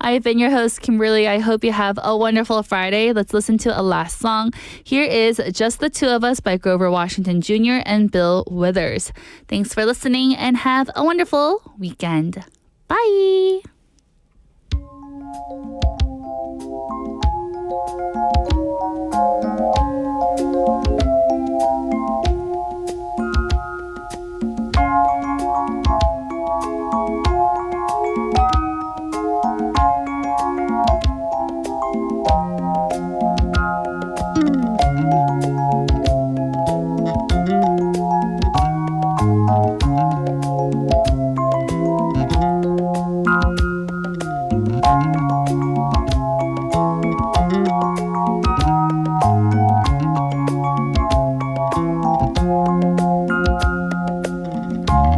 S3: I've been your host, Kimberly. I hope you have a wonderful Friday. Let's listen to a last song. Here is Just the Two of Us by Grover Washington Jr. and Bill Withers. Thanks for listening and have a wonderful weekend. Bye.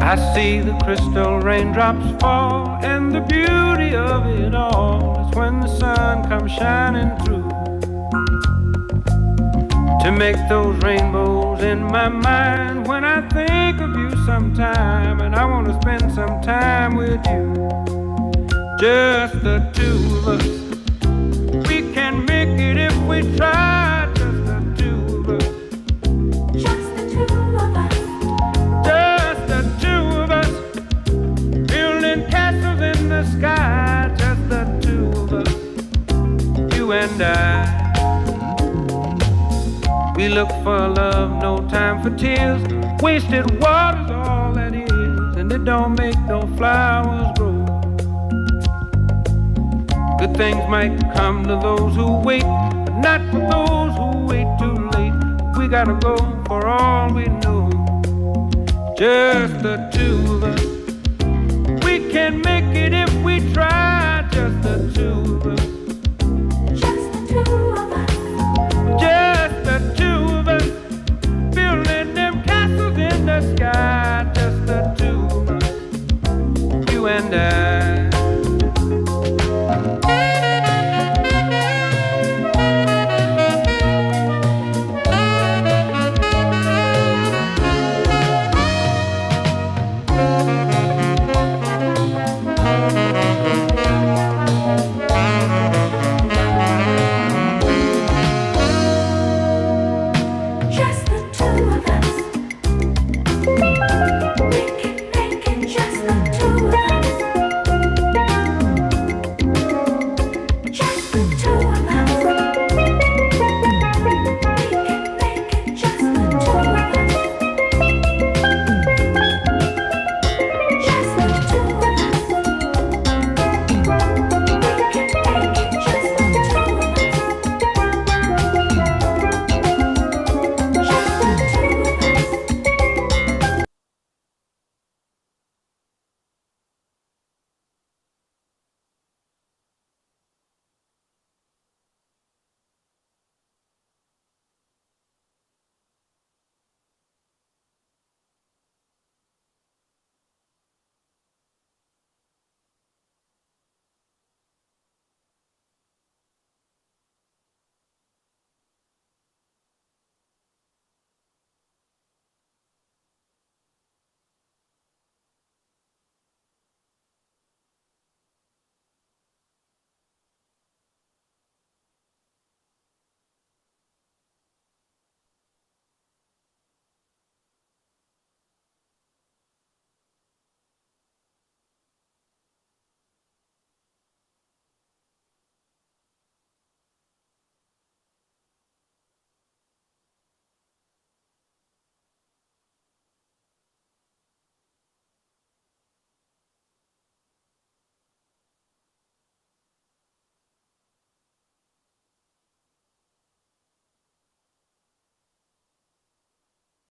S2: I see the crystal raindrops fall, and the beauty of it all is when the sun comes shining through to make those rainbows in my mind. When I think of you sometime, and I want to spend some time with you, just the two of us. We can make it if we try. Just the two of us.
S1: Just the two of us.
S2: Just the two of us, building castles in the sky. Just the two of us, you and I. We look for love, no time for tears. Wasted water's all that is, and it don't make no flowers grow. Good things might come to those who wait, but not for those who wait too late. We gotta go for all we know. Just the two of us. We can make it if we try.